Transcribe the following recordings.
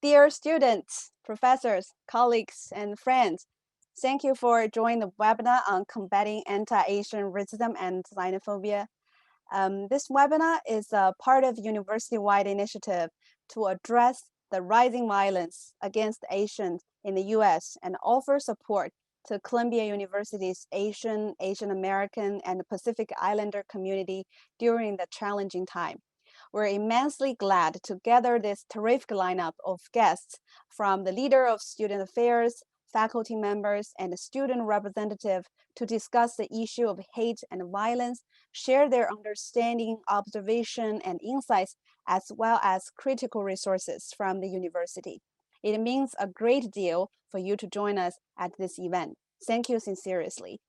Dear students, professors, colleagues, and friends, thank you for joining the webinar on combating anti-Asian racism and xenophobia. This webinar is a part of university-wide initiative to address the rising violence against Asians in the US and offer support to Columbia University's Asian American, and Pacific Islander community during the challenging time. We're immensely glad to gather this terrific lineup of guests from the leader of student affairs, faculty members, and student representative to discuss the issue of hate and violence, share their understanding, observation, and insights, as well as critical resources from the university. It means a great deal for you to join us at this event. Thank you sincerely.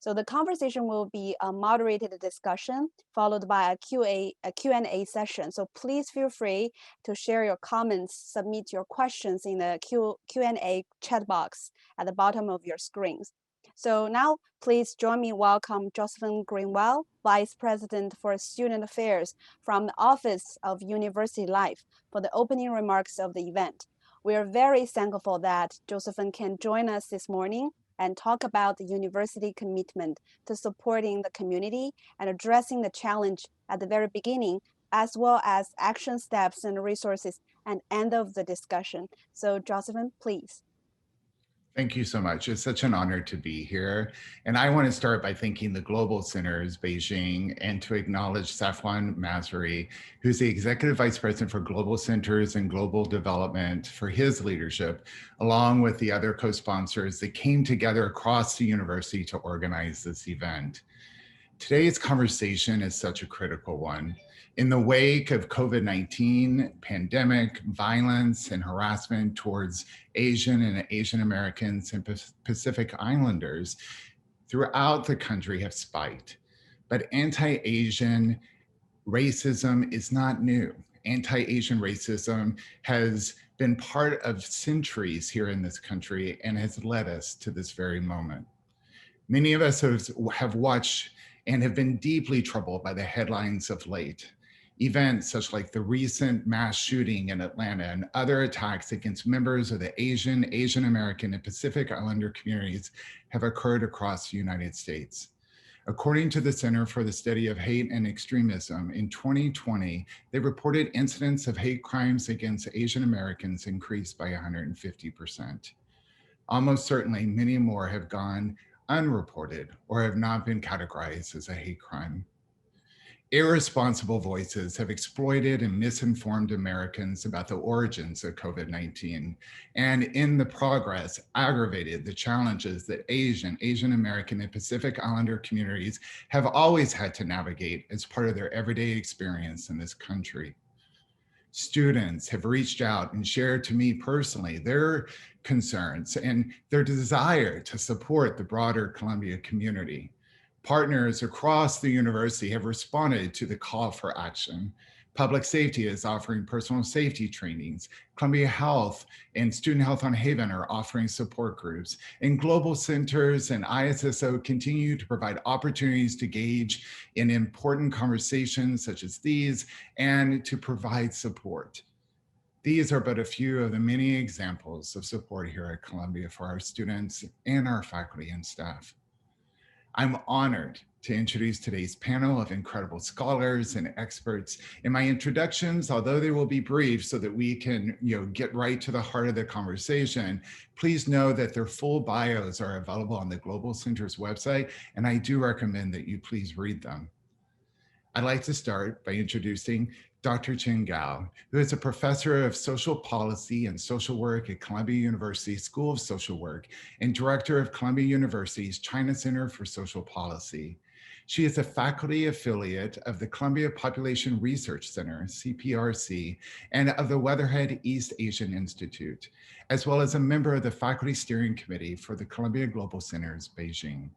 So the conversation will be a moderated discussion followed by a Q&A session. So please feel free to share your comments, submit your questions in the Q&A chat box at the bottom of your screens. So now please join me welcome Josephine Greenwell, Vice President for Student Affairs from the Office of University Life, for the opening remarks of the event. We are very thankful that Josephine can join us this morning and talk about the university commitment to supporting the community and addressing the challenge at the very beginning, as well as action steps and resources and end of the discussion. So Josephine, please. Thank you so much. It's such an honor to be here. And I want to start by thanking the Global Centers, Beijing, and to acknowledge Safwan Masri, who's the Executive Vice President for Global Centers and Global Development, for his leadership, along with the other co-sponsors that came together across the university to organize this event. Today's conversation is such a critical one. In the wake of COVID-19 pandemic, violence and harassment towards Asian and Asian Americans and Pacific Islanders throughout the country have spiked. But anti-Asian racism is not new. Anti-Asian racism has been part of centuries here in this country and has led us to this very moment. Many of us have watched and have been deeply troubled by the headlines of late. Events such like the recent mass shooting in Atlanta and other attacks against members of the Asian American, and Pacific Islander communities have occurred across the United States. According to the Center for the Study of Hate and Extremism, in 2020, they reported incidents of hate crimes against Asian Americans increased by 150%. Almost certainly, many more have gone unreported or have not been categorized as a hate crime. Irresponsible voices have exploited and misinformed Americans about the origins of COVID-19, and in the progress, aggravated the challenges that Asian American, and Pacific Islander communities have always had to navigate as part of their everyday experience in this country. Students have reached out and shared to me personally their concerns and their desire to support the broader Columbia community. Partners across the university have responded to the call for action. Public safety is offering personal safety trainings. Columbia Health and Student Health on Haven are offering support groups. And global centers and ISSO continue to provide opportunities to engage in important conversations such as these and to provide support. These are but a few of the many examples of support here at Columbia for our students and our faculty and staff. I'm honored to introduce today's panel of incredible scholars and experts. In my introductions, although they will be brief so that we can get right to the heart of the conversation, please know that their full bios are available on the Global Center's website, and I do recommend that you please read them. I'd like to start by introducing Dr. Chen Gao, who is a professor of social policy and social work at Columbia University School of Social Work and director of Columbia University's China Center for Social Policy. She is a faculty affiliate of the Columbia Population Research Center, CPRC, and of the Weatherhead East Asian Institute, as well as a member of the Faculty Steering Committee for the Columbia Global Centers, Beijing.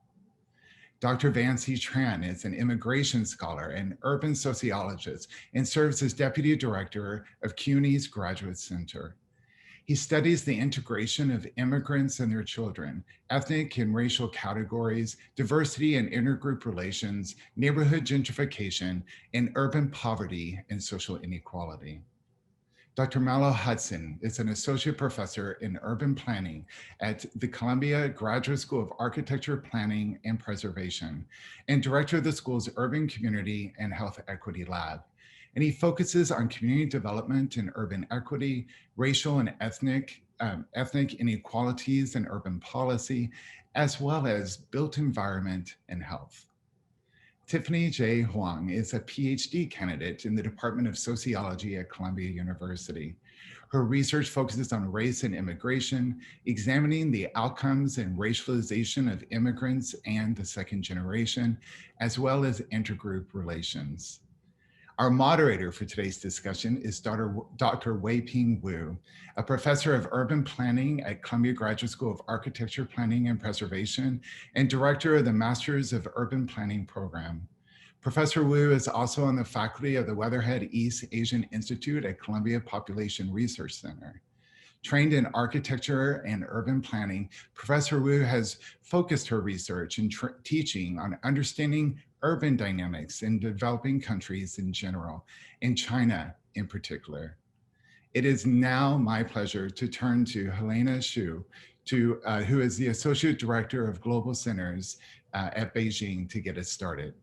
Dr. Vancy Tran is an immigration scholar and urban sociologist and serves as Deputy Director of CUNY's Graduate Center. He studies the integration of immigrants and their children, ethnic and racial categories, diversity and intergroup relations, neighborhood gentrification, and urban poverty and social inequality. Dr. Malo Hutson is an associate professor in urban planning at the Columbia Graduate School of Architecture, Planning, and Preservation, and director of the school's Urban Community and Health Equity Lab. And he focuses on community development and urban equity, racial and ethnic inequalities and urban policy, as well as built environment and health. Tiffany J. Huang is a PhD candidate in the Department of Sociology at Columbia University. Her research focuses on race and immigration, examining the outcomes and racialization of immigrants and the second generation, as well as intergroup relations. Our moderator for today's discussion is Dr. Weiping Wu, a professor of urban planning at Columbia Graduate School of Architecture, Planning, and Preservation, and director of the Masters of Urban Planning program. Professor Wu is also on the faculty of the Weatherhead East Asian Institute at Columbia Population Research Center. Trained in architecture and urban planning, Professor Wu has focused her research and teaching on understanding urban dynamics in developing countries in general, and China in particular. It is now my pleasure to turn to Helena Xu, who is the Associate Director of Global Centers at Beijing, to get us started.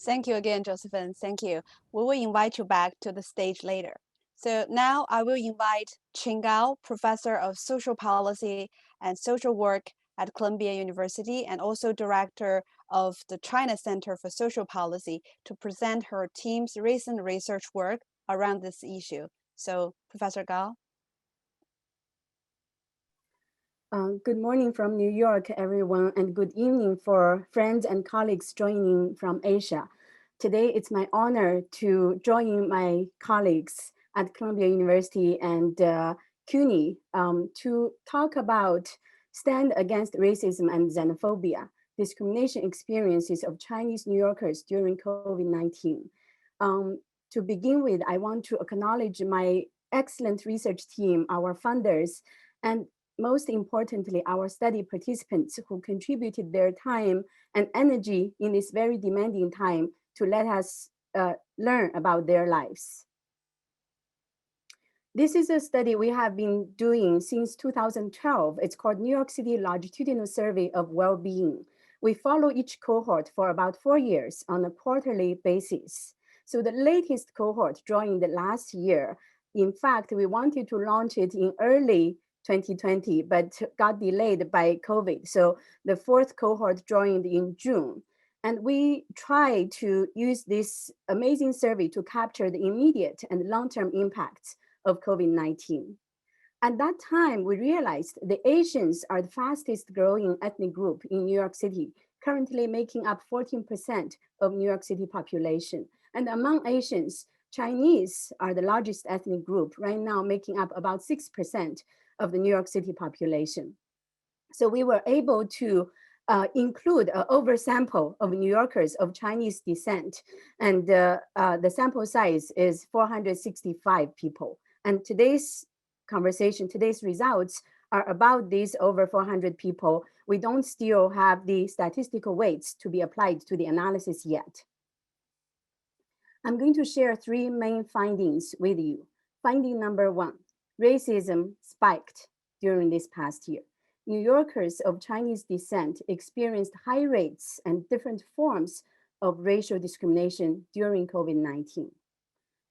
Thank you again, Josephine. Thank you. We will invite you back to the stage later. So now I will invite Qin Gao, Professor of Social Policy and Social Work at Columbia University and also Director of the China Center for Social Policy, to present her team's recent research work around this issue. So, Professor Gao. Good morning from New York, everyone, and good evening for friends and colleagues joining from Asia. Today, it's my honor to join my colleagues at Columbia University and CUNY to talk about Stand Against Racism and Xenophobia, Discrimination Experiences of Chinese New Yorkers during COVID-19. To begin with, I want to acknowledge my excellent research team, our funders, and most importantly, our study participants who contributed their time and energy in this very demanding time to let us learn about their lives. This is a study we have been doing since 2012. It's called New York City Longitudinal Survey of Wellbeing. We follow each cohort for about 4 years on a quarterly basis. So the latest cohort joined last year. In fact, we wanted to launch it in early 2020, but got delayed by COVID. So the fourth cohort joined in June. And we try to use this amazing survey to capture the immediate and long-term impacts of COVID-19. At that time, we realized the Asians are the fastest growing ethnic group in New York City, currently making up 14% of New York City population. And among Asians, Chinese are the largest ethnic group, right now making up about 6% of the New York City population. So we were able to include an oversample of New Yorkers of Chinese descent. And the sample size is 465 people. And today's conversation, today's results are about these over 400 people. We don't still have the statistical weights to be applied to the analysis yet. I'm going to share 3 main findings with you. Finding number 1, racism spiked during this past year. New Yorkers of Chinese descent experienced high rates and different forms of racial discrimination during COVID-19.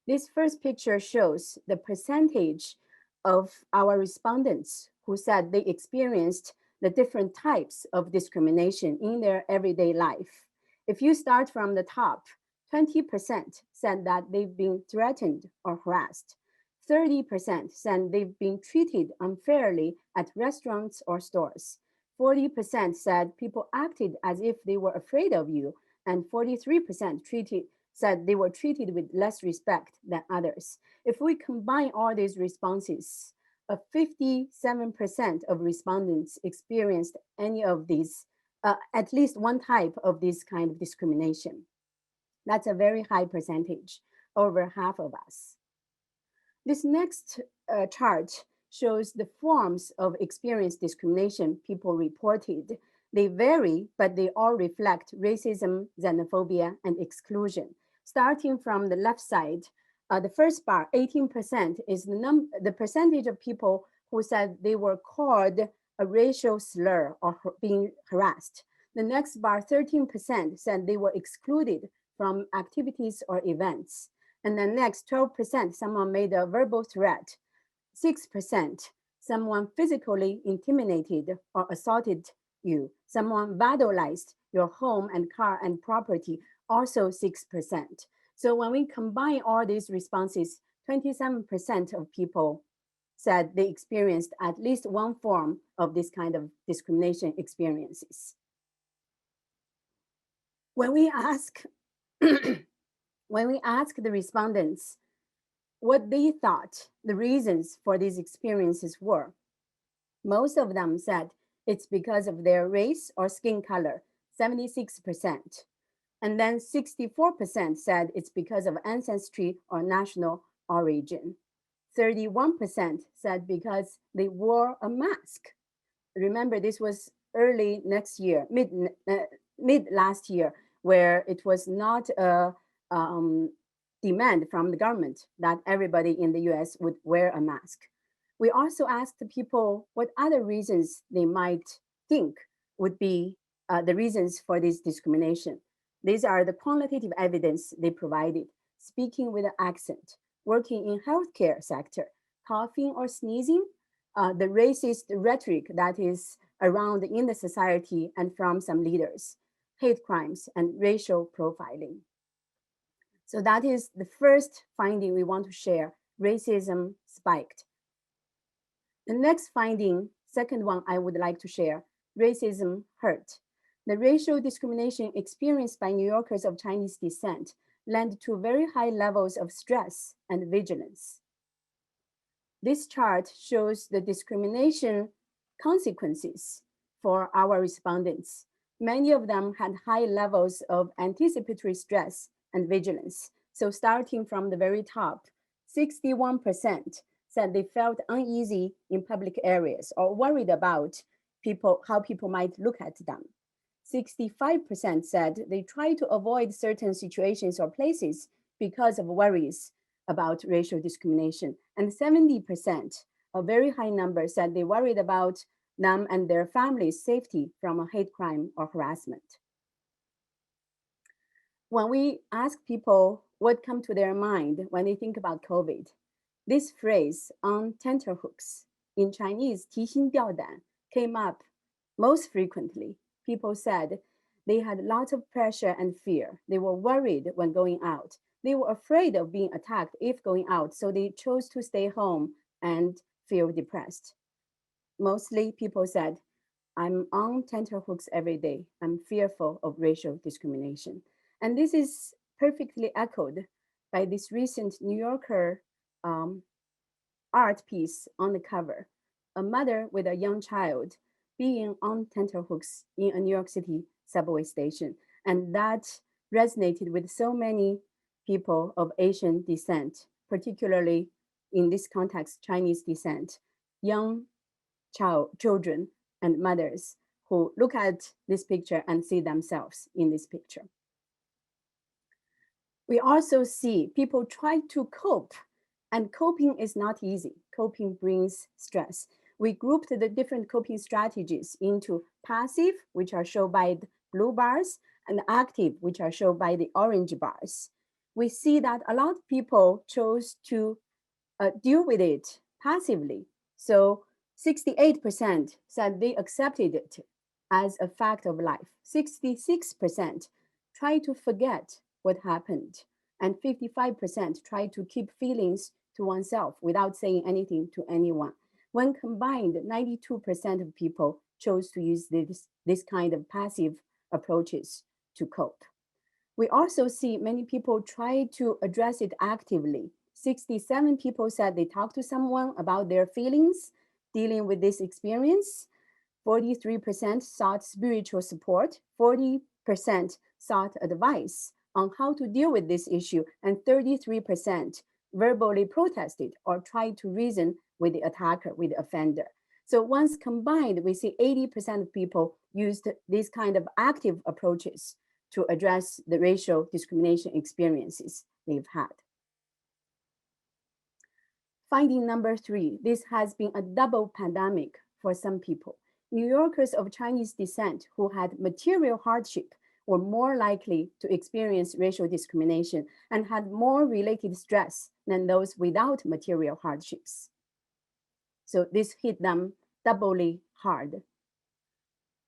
This first picture shows the percentage of our respondents who said they experienced the different types of discrimination in their everyday life. If you start from the top, 20% said that they've been threatened or harassed. 30% said they've been treated unfairly at restaurants or stores. 40% said people acted as if they were afraid of you, and 43% said they were treated with less respect than others. If we combine all these responses, 57% of respondents experienced any of these, at least one type of this kind of discrimination. That's a very high percentage, over half of us. This next chart shows the forms of experienced discrimination people reported. They vary, but they all reflect racism, xenophobia, and exclusion. Starting from the left side, The first bar, 18%, is the percentage of people who said they were called a racial slur or being harassed. The next bar, 13%, said they were excluded from activities or events. And then next, 12%, someone made a verbal threat. 6%, someone physically intimidated or assaulted you. Someone vandalized your home and car and property, also 6%. So when we combine all these responses, 27% of people said they experienced at least one form of this kind of discrimination experiences. When we ask the respondents what they thought the reasons for these experiences were, most of them said it's because of their race or skin color, 76%. And then 64% said it's because of ancestry or national origin. 31% said because they wore a mask. Remember, this was early next year, mid last year, where it was not a demand from the government that everybody in the US would wear a mask. We also asked the people what other reasons they might think would be the reasons for this discrimination. These are the quantitative evidence they provided: speaking with an accent, working in healthcare sector, coughing or sneezing, the racist rhetoric that is around in the society and from some leaders, hate crimes, and racial profiling. So that is the first finding we want to share: racism spiked. The next finding, second one I would like to share: racism hurt. The racial discrimination experienced by New Yorkers of Chinese descent led to very high levels of stress and vigilance. This chart shows the discrimination consequences for our respondents. Many of them had high levels of anticipatory stress and vigilance. So starting from the very top, 61% said they felt uneasy in public areas or worried about how people might look at them. 65% said they try to avoid certain situations or places because of worries about racial discrimination. And 70%, a very high number, said they worried about them and their families' safety from a hate crime or harassment. When we ask people what comes to their mind when they think about COVID, this phrase on tenterhooks, in Chinese, 提心吊胆, came up most frequently. People said they had lots of pressure and fear. They were worried when going out. They were afraid of being attacked if going out, so they chose to stay home and feel depressed. Mostly people said, I'm on tenterhooks every day. I'm fearful of racial discrimination. And this is perfectly echoed by this recent New Yorker art piece on the cover: a mother with a young child being on tenterhooks in a New York City subway station. And that resonated with so many people of Asian descent, particularly in this context, Chinese descent, young children and mothers who look at this picture and see themselves in this picture. We also see people try to cope, and coping is not easy. Coping brings stress. We grouped the different coping strategies into passive, which are shown by the blue bars, and active, which are shown by the orange bars. We see that a lot of people chose to deal with it passively. So 68% said they accepted it as a fact of life. 66% tried to forget what happened. And 55% tried to keep feelings to oneself without saying anything to anyone. When combined, 92% of people chose to use this kind of passive approaches to cope. We also see many people try to address it actively. 67 people said they talked to someone about their feelings dealing with this experience. 43% sought spiritual support. 40% sought advice on how to deal with this issue. And 33% verbally protested or tried to reason with the attacker, with the offender. So once combined, we see 80% of people used these kind of active approaches to address the racial discrimination experiences they've had. Finding number 3, this has been a double pandemic for some people. New Yorkers of Chinese descent who had material hardship were more likely to experience racial discrimination and had more related stress than those without material hardships. So this hit them doubly hard.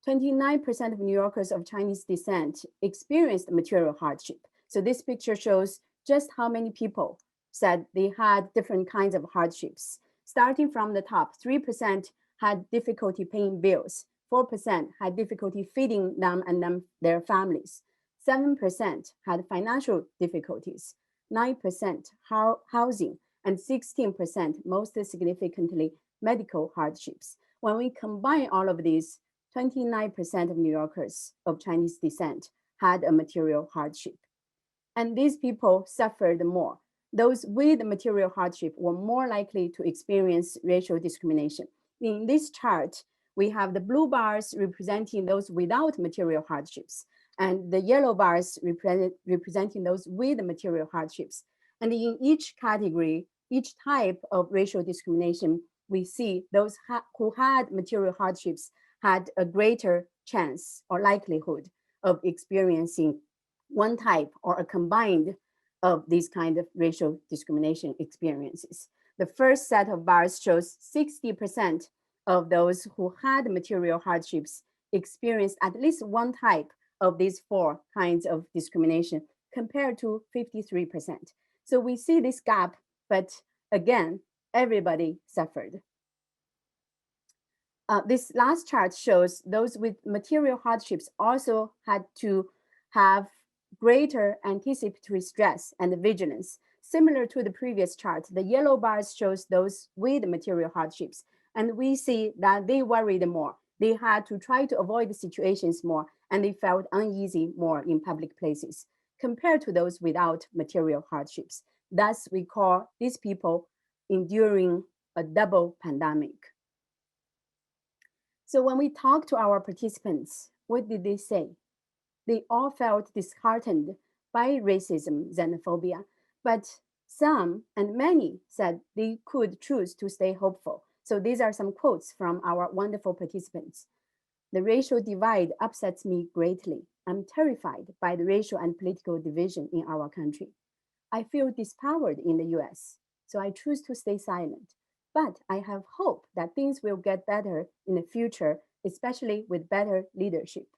29% of New Yorkers of Chinese descent experienced material hardship. So this picture shows just how many people said they had different kinds of hardships. Starting from the top, 3% had difficulty paying bills, 4% had difficulty feeding them and their families, 7% had financial difficulties, 9% housing, and 16%, most significantly, medical hardships. When we combine all of these, 29% of New Yorkers of Chinese descent had a material hardship. And these people suffered more. Those with material hardship were more likely to experience racial discrimination. In this chart, we have the blue bars representing those without material hardships, and the yellow bars representing those with material hardships. And in each category, each type of racial discrimination, we see those who had material hardships had a greater chance or likelihood of experiencing one type or a combined of these kind of racial discrimination experiences. The first set of bars shows 60% of those who had material hardships experienced at least one type of these 4 kinds of discrimination, compared to 53%. So we see this gap, but again, everybody suffered. This last chart shows those with material hardships also had to have greater anticipatory stress and vigilance. Similar to the previous chart, the yellow bars shows those with material hardships, and we see that they worried more. They had to try to avoid the situations more, and they felt uneasy more in public places compared to those without material hardships. Thus, we call these people enduring a double pandemic. So when we talked to our participants, what did they say? They all felt disheartened by racism, xenophobia, but some and many said they could choose to stay hopeful. So these are some quotes from our wonderful participants. The racial divide upsets me greatly. I'm terrified by the racial and political division in our country. I feel dispowered in the US, so I choose to stay silent. But I have hope that things will get better in the future, especially with better leadership.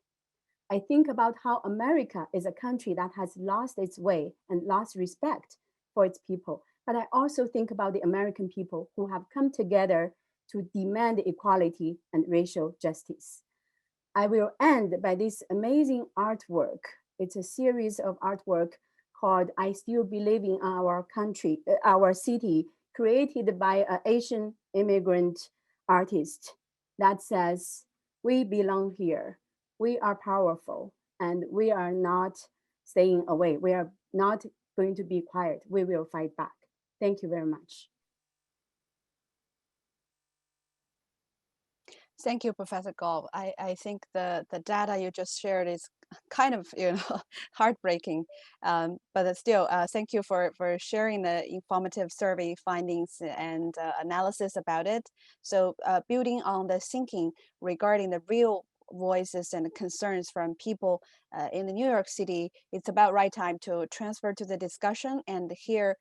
I think about how America is a country that has lost its way and lost respect for its people. But I also think about the American people who have come together to demand equality and racial justice. I will end by this amazing artwork. It's a series of artwork called I Still Believe in Our Country, Our City, created by an Asian immigrant artist that says, we belong here. We are powerful, and we are not staying away. We are not going to be quiet. We will fight back. Thank you very much. Thank you, Professor Gall. I think the data you just shared is kind of heartbreaking, but still, thank you for sharing the informative survey findings and analysis about it. So building on the thinking regarding the real voices and concerns from people in the New York City, it's about right time to transfer to the discussion and hear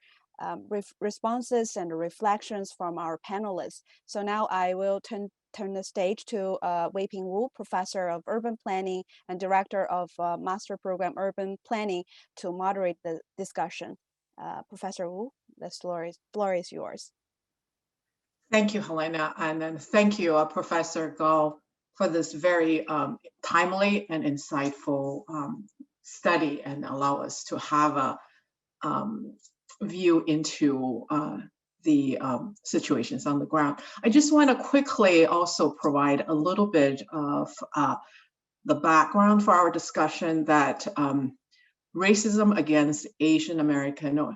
responses and reflections from our panelists. So now I will turn the stage to Weiping Wu, Professor of Urban Planning and Director of Master Program Urban Planning, to moderate the discussion. Professor Wu, the floor is yours. Thank you, Helena, and then thank you, Professor Gall, for this very timely and insightful study, and allow us to have a view into the situations on the ground. I just want to quickly also provide a little bit of the background for our discussion, that racism against Asian American or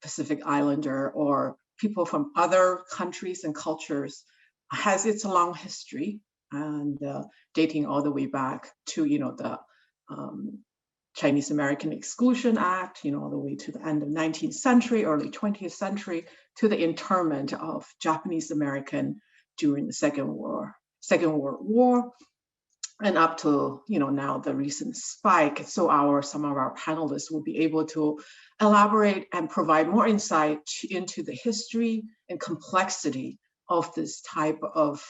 Pacific Islander or people from other countries and cultures has its long history, and dating all the way back to the Chinese American Exclusion Act, all the way to the end of 19th century, early 20th century, to the internment of Japanese American during the Second World War, and up to now the recent spike. So some of our panelists will be able to elaborate and provide more insight into the history and complexity of this type of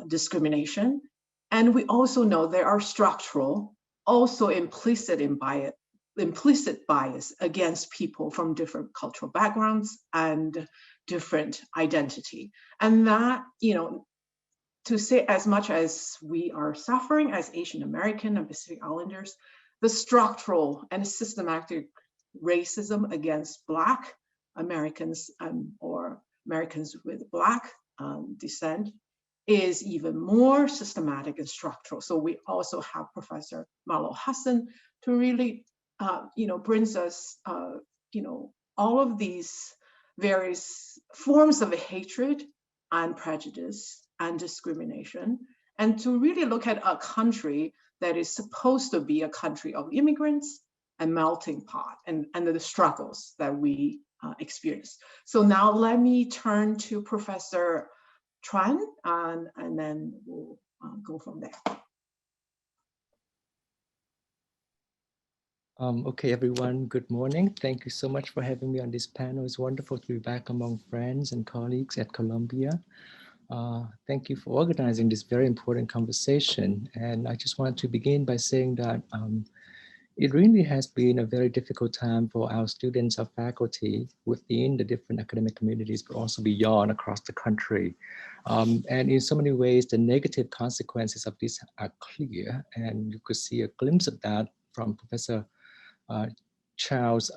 discrimination. And we also know there are structural, also implicit bias against people from different cultural backgrounds and different identity. And that, to say, as much as we are suffering as Asian American and Pacific Islanders, the structural and systematic racism against Black Americans or Americans with Black descent is even more systematic and structural. So we also have Professor Malo Hutson to really, brings us, all of these various forms of hatred and prejudice and discrimination, and to really look at a country that is supposed to be a country of immigrants and melting pot, and the struggles that we experience. So now let me turn to Professor Tran, and then we'll go from there. Okay, everyone, good morning. Thank you so much for having me on this panel. It's wonderful to be back among friends and colleagues at Columbia. Thank you for organizing this very important conversation. And I just want to begin by saying that it really has been a very difficult time for our students, our faculty within the different academic communities, but also beyond across the country. And in so many ways, the negative consequences of this are clear. And you could see a glimpse of that from Professor Chow's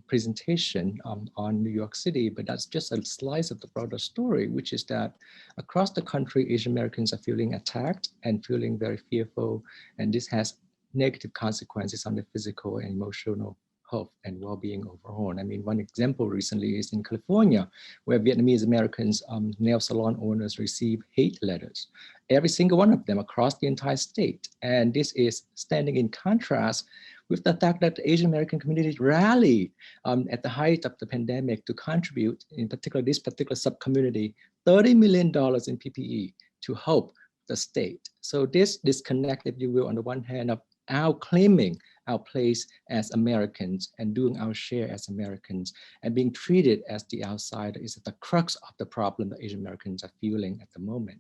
presentation on New York City, but that's just a slice of the broader story, which is that across the country, Asian Americans are feeling attacked and feeling very fearful, and this has negative consequences on their physical and emotional health and well-being overall. I mean, one example recently is in California, where Vietnamese Americans nail salon owners receive hate letters, every single one of them across the entire state. And this is standing in contrast with the fact that the Asian American community rallied at the height of the pandemic to contribute, in particular, this particular sub-community, $30 million in PPE to help the state. So this disconnect, if you will, on the one hand of our claiming our place as Americans and doing our share as Americans and being treated as the outsider is at the crux of the problem that Asian Americans are feeling at the moment.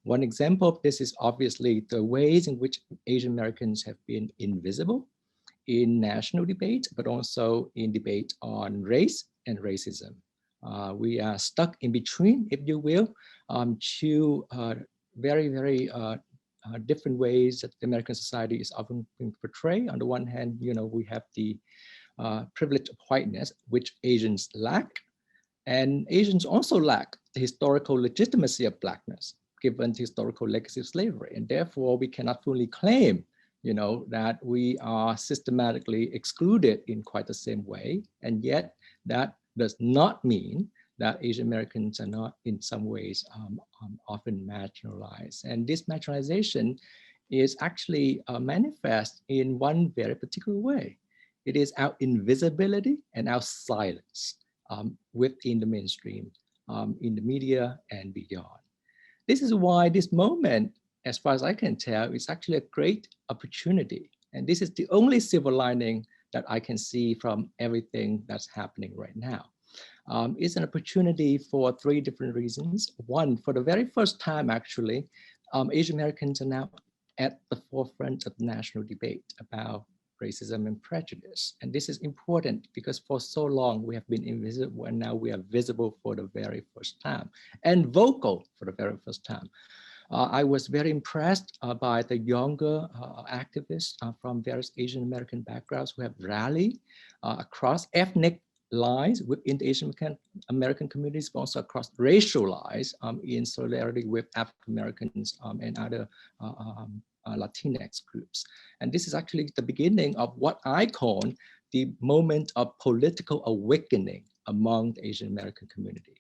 One example of this is obviously the ways in which Asian Americans have been invisible in national debate, but also in debate on race and racism. We are stuck in between, if you will, two very different ways that the American society is often being portrayed. On the one hand, we have the privilege of whiteness, which Asians lack, and Asians also lack the historical legitimacy of Blackness, given the historical legacy of slavery, and therefore we cannot fully claim that we are systematically excluded in quite the same way. And yet that does not mean that Asian Americans are not in some ways often marginalized. And this marginalization is actually manifest in one very particular way. It is our invisibility and our silence within the mainstream, in the media and beyond. This is why this moment, as far as I can tell, is actually a great opportunity. And this is the only silver lining that I can see from everything that's happening right now. It's an opportunity for three different reasons. One, for the very first time, actually, Asian Americans are now at the forefront of the national debate about racism and prejudice. And this is important because for so long we have been invisible, and now we are visible for the very first time and vocal for the very first time. I was very impressed by the younger activists from various Asian American backgrounds who have rallied across ethnic lines within the Asian American communities, but also across racial lines in solidarity with African Americans and other Latinx groups. And this is actually the beginning of what I call the moment of political awakening among the Asian American community.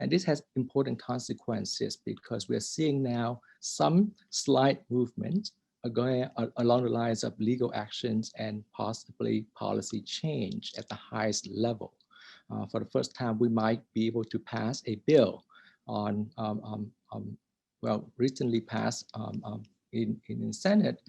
And this has important consequences because we're seeing now some slight movement going along the lines of legal actions and possibly policy change at the highest level. For the first time, we might be able to pass a bill on, well, recently passed in the Senate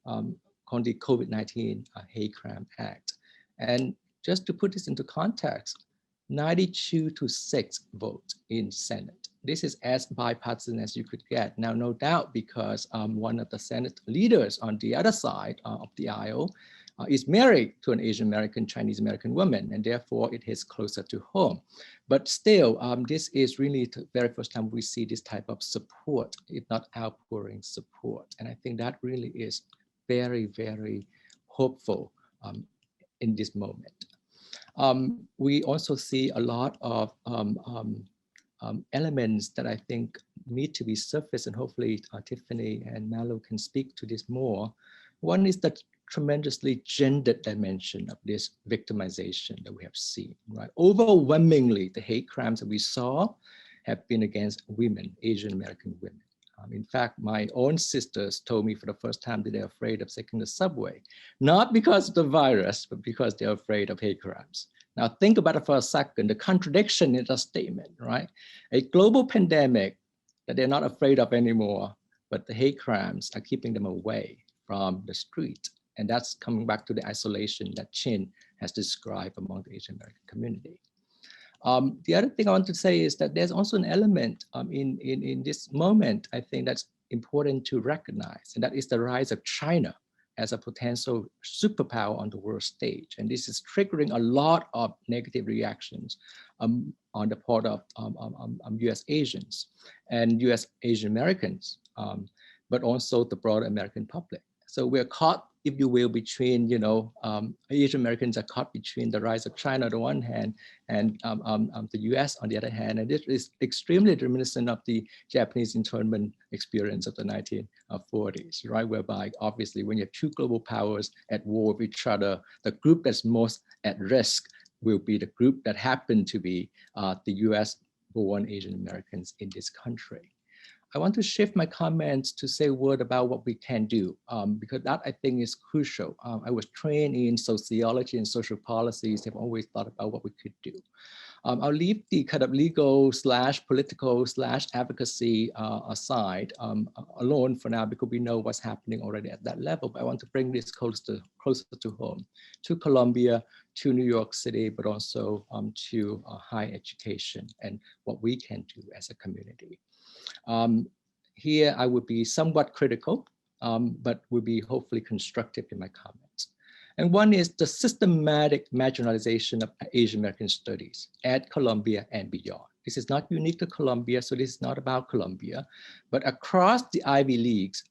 called the COVID-19 Hate Crime Act. And just to put this into context, 92-6 votes in Senate. This is as bipartisan as you could get. Now, no doubt, because one of the Senate leaders on the other side of the aisle is married to an Asian American, Chinese American woman, and therefore it is closer to home. But still, this is really the very first time we see this type of support, if not outpouring support. And I think that really is very, very hopeful in this moment. We also see a lot of elements that I think need to be surfaced, and hopefully Tiffany and Malo can speak to this more. One is the tremendously gendered dimension of this victimization that we have seen, right? Overwhelmingly, the hate crimes that we saw have been against women, Asian American women. In fact, my own sisters told me for the first time that they're afraid of taking the subway, not because of the virus, but because they're afraid of hate crimes. Now think about it for a second, the contradiction in the statement, right? A global pandemic that they're not afraid of anymore, but the hate crimes are keeping them away from the street. And that's coming back to the isolation that Chin has described among the Asian American community. The other thing I want to say is that there's also an element in this moment, I think that's important to recognize, and that is the rise of China as a potential superpower on the world stage. And this is triggering a lot of negative reactions on the part of US Asians and US Asian Americans, but also the broader American public. So we're caught, if you will, between, Asian Americans are caught between the rise of China on the one hand and the US on the other hand. And this is extremely reminiscent of the Japanese internment experience of the 1940s, right? Whereby obviously when you have two global powers at war with each other, the group that's most at risk will be the group that happen to be the US-born Asian Americans in this country. I want to shift my comments to say a word about what we can do, because that I think is crucial. I was trained in sociology and social policies, have always thought about what we could do. I'll leave the kind of legal / political / advocacy aside alone for now, because we know what's happening already at that level. But I want to bring this closer to home, to Columbia, to New York City, but also to higher education and what we can do as a community. Here I would be somewhat critical, but will be hopefully constructive in my comments. And one is the systematic marginalization of Asian American studies at Columbia and beyond. This is not unique to Columbia, so this is not about Columbia, but across the Ivy Leagues,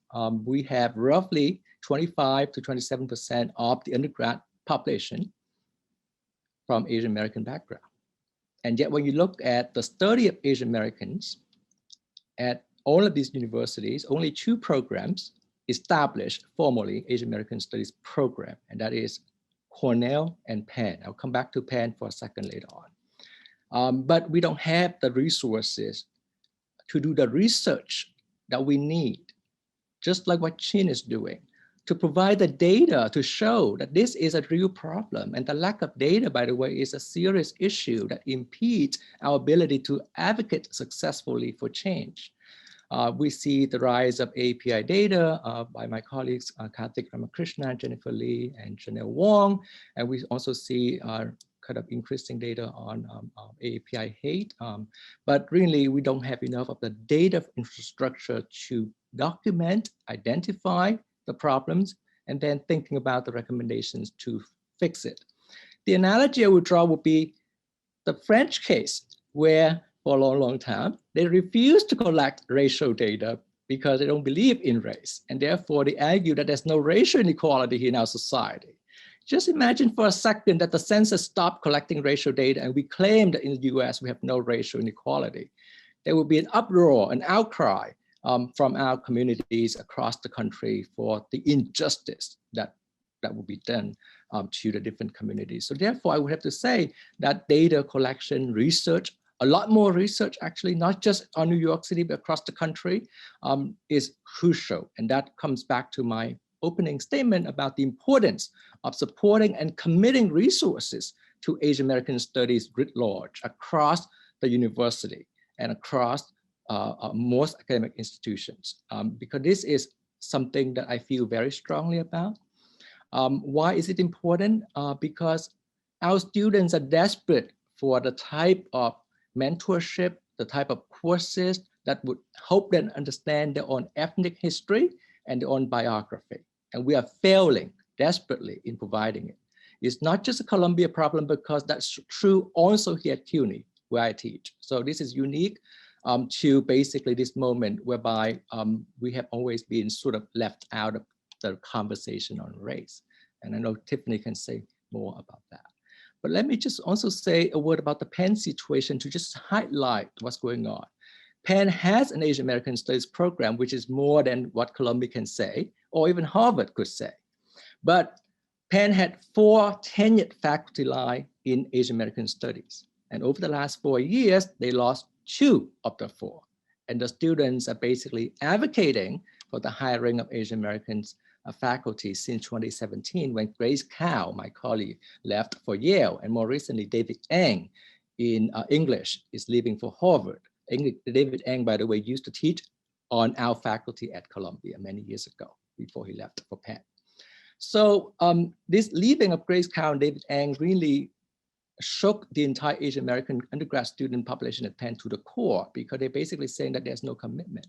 we have roughly 25 to 27% of the undergrad population from Asian American background. And yet when you look at the study of Asian Americans at all of these universities, only 2 programs established formally Asian American Studies program, and that is Cornell and Penn. I'll come back to Penn for a second later on. But we don't have the resources to do the research that we need, just like what Chin is doing, to provide the data to show that this is a real problem. And the lack of data, by the way, is a serious issue that impedes our ability to advocate successfully for change. We see the rise of API data by my colleagues, Karthik Ramakrishnan, Jennifer Lee, and Janelle Huang. And we also see kind of increasing data on API hate. But really, we don't have enough of the data infrastructure to document, identify the problems, and then thinking about the recommendations to fix it. The analogy I would draw would be the French case, where for a long, long time, they refuse to collect racial data because they don't believe in race. And therefore they argue that there's no racial inequality in our society. Just imagine for a second that the census stopped collecting racial data and we claim that in the US we have no racial inequality. There would be an uproar, an outcry from our communities across the country for the injustice that will be done to the different communities. So therefore I would have to say that data collection, research a lot more research, actually, not just on New York City, but across the country, is crucial. And that comes back to my opening statement about the importance of supporting and committing resources to Asian American studies writ large across the university and across most academic institutions, because this is something that I feel very strongly about. Why is it important? Because our students are desperate for the type of mentorship, the type of courses that would help them understand their own ethnic history and their own biography. And we are failing desperately in providing it. It's not just a Columbia problem, because that's true also here at CUNY, where I teach. So this is unique to basically this moment whereby we have always been sort of left out of the conversation on race. And I know Tiffany can say more about that. But let me just also say a word about the Penn situation to just highlight what's going on. Penn has an Asian American Studies program, which is more than what Columbia can say, or even Harvard could say. But Penn had 4 tenured faculty line in Asian American Studies. And over the last 4 years, they lost 2 of the 4. And the students are basically advocating for the hiring of Asian Americans faculty since 2017, when Grace Cow, my colleague, left for Yale, and more recently, David Ng in English is leaving for Harvard. David Ng, by the way, used to teach on our faculty at Columbia many years ago before he left for Penn. So this leaving of Grace Cow and David Ng really shook the entire Asian American undergrad student population at Penn to the core, because they're basically saying that there's no commitment.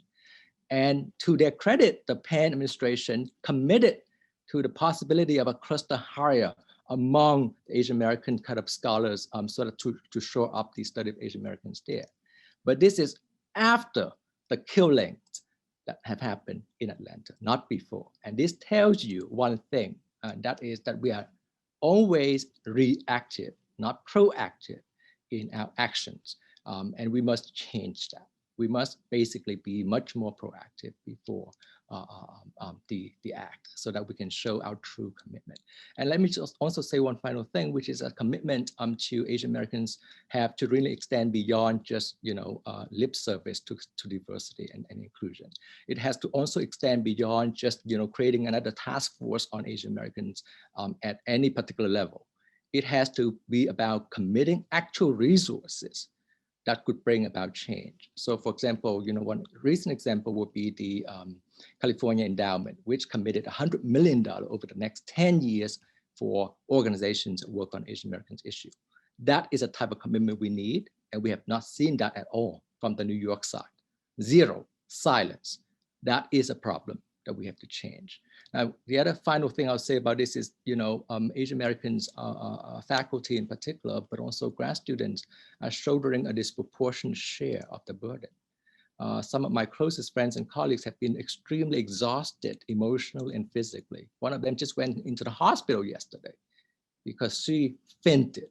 And to their credit, the Penn administration committed to the possibility of a cluster hire among the Asian American kind of scholars sort of to shore up the study of Asian Americans there. But this is after the killings that have happened in Atlanta, not before. And this tells you one thing, and that is that we are always reactive, not proactive in our actions. And we must change that. We must basically be much more proactive before the act, so that we can show our true commitment. And let me just also say one final thing, which is a commitment to Asian Americans have to really extend beyond just lip service to diversity and inclusion. It has to also extend beyond just creating another task force on Asian Americans at any particular level. It has to be about committing actual resources that could bring about change. So for example, one recent example would be the California Endowment, which committed $100 million over the next 10 years for organizations that work on Asian Americans issue. That is a type of commitment we need, and we have not seen that at all from the New York side. Zero, silence. That is a problem that we have to change. Now, the other final thing I'll say about this is, Asian Americans, faculty in particular, but also grad students are shouldering a disproportionate share of the burden. Some of my closest friends and colleagues have been extremely exhausted emotionally and physically. One of them just went into the hospital yesterday because she fainted.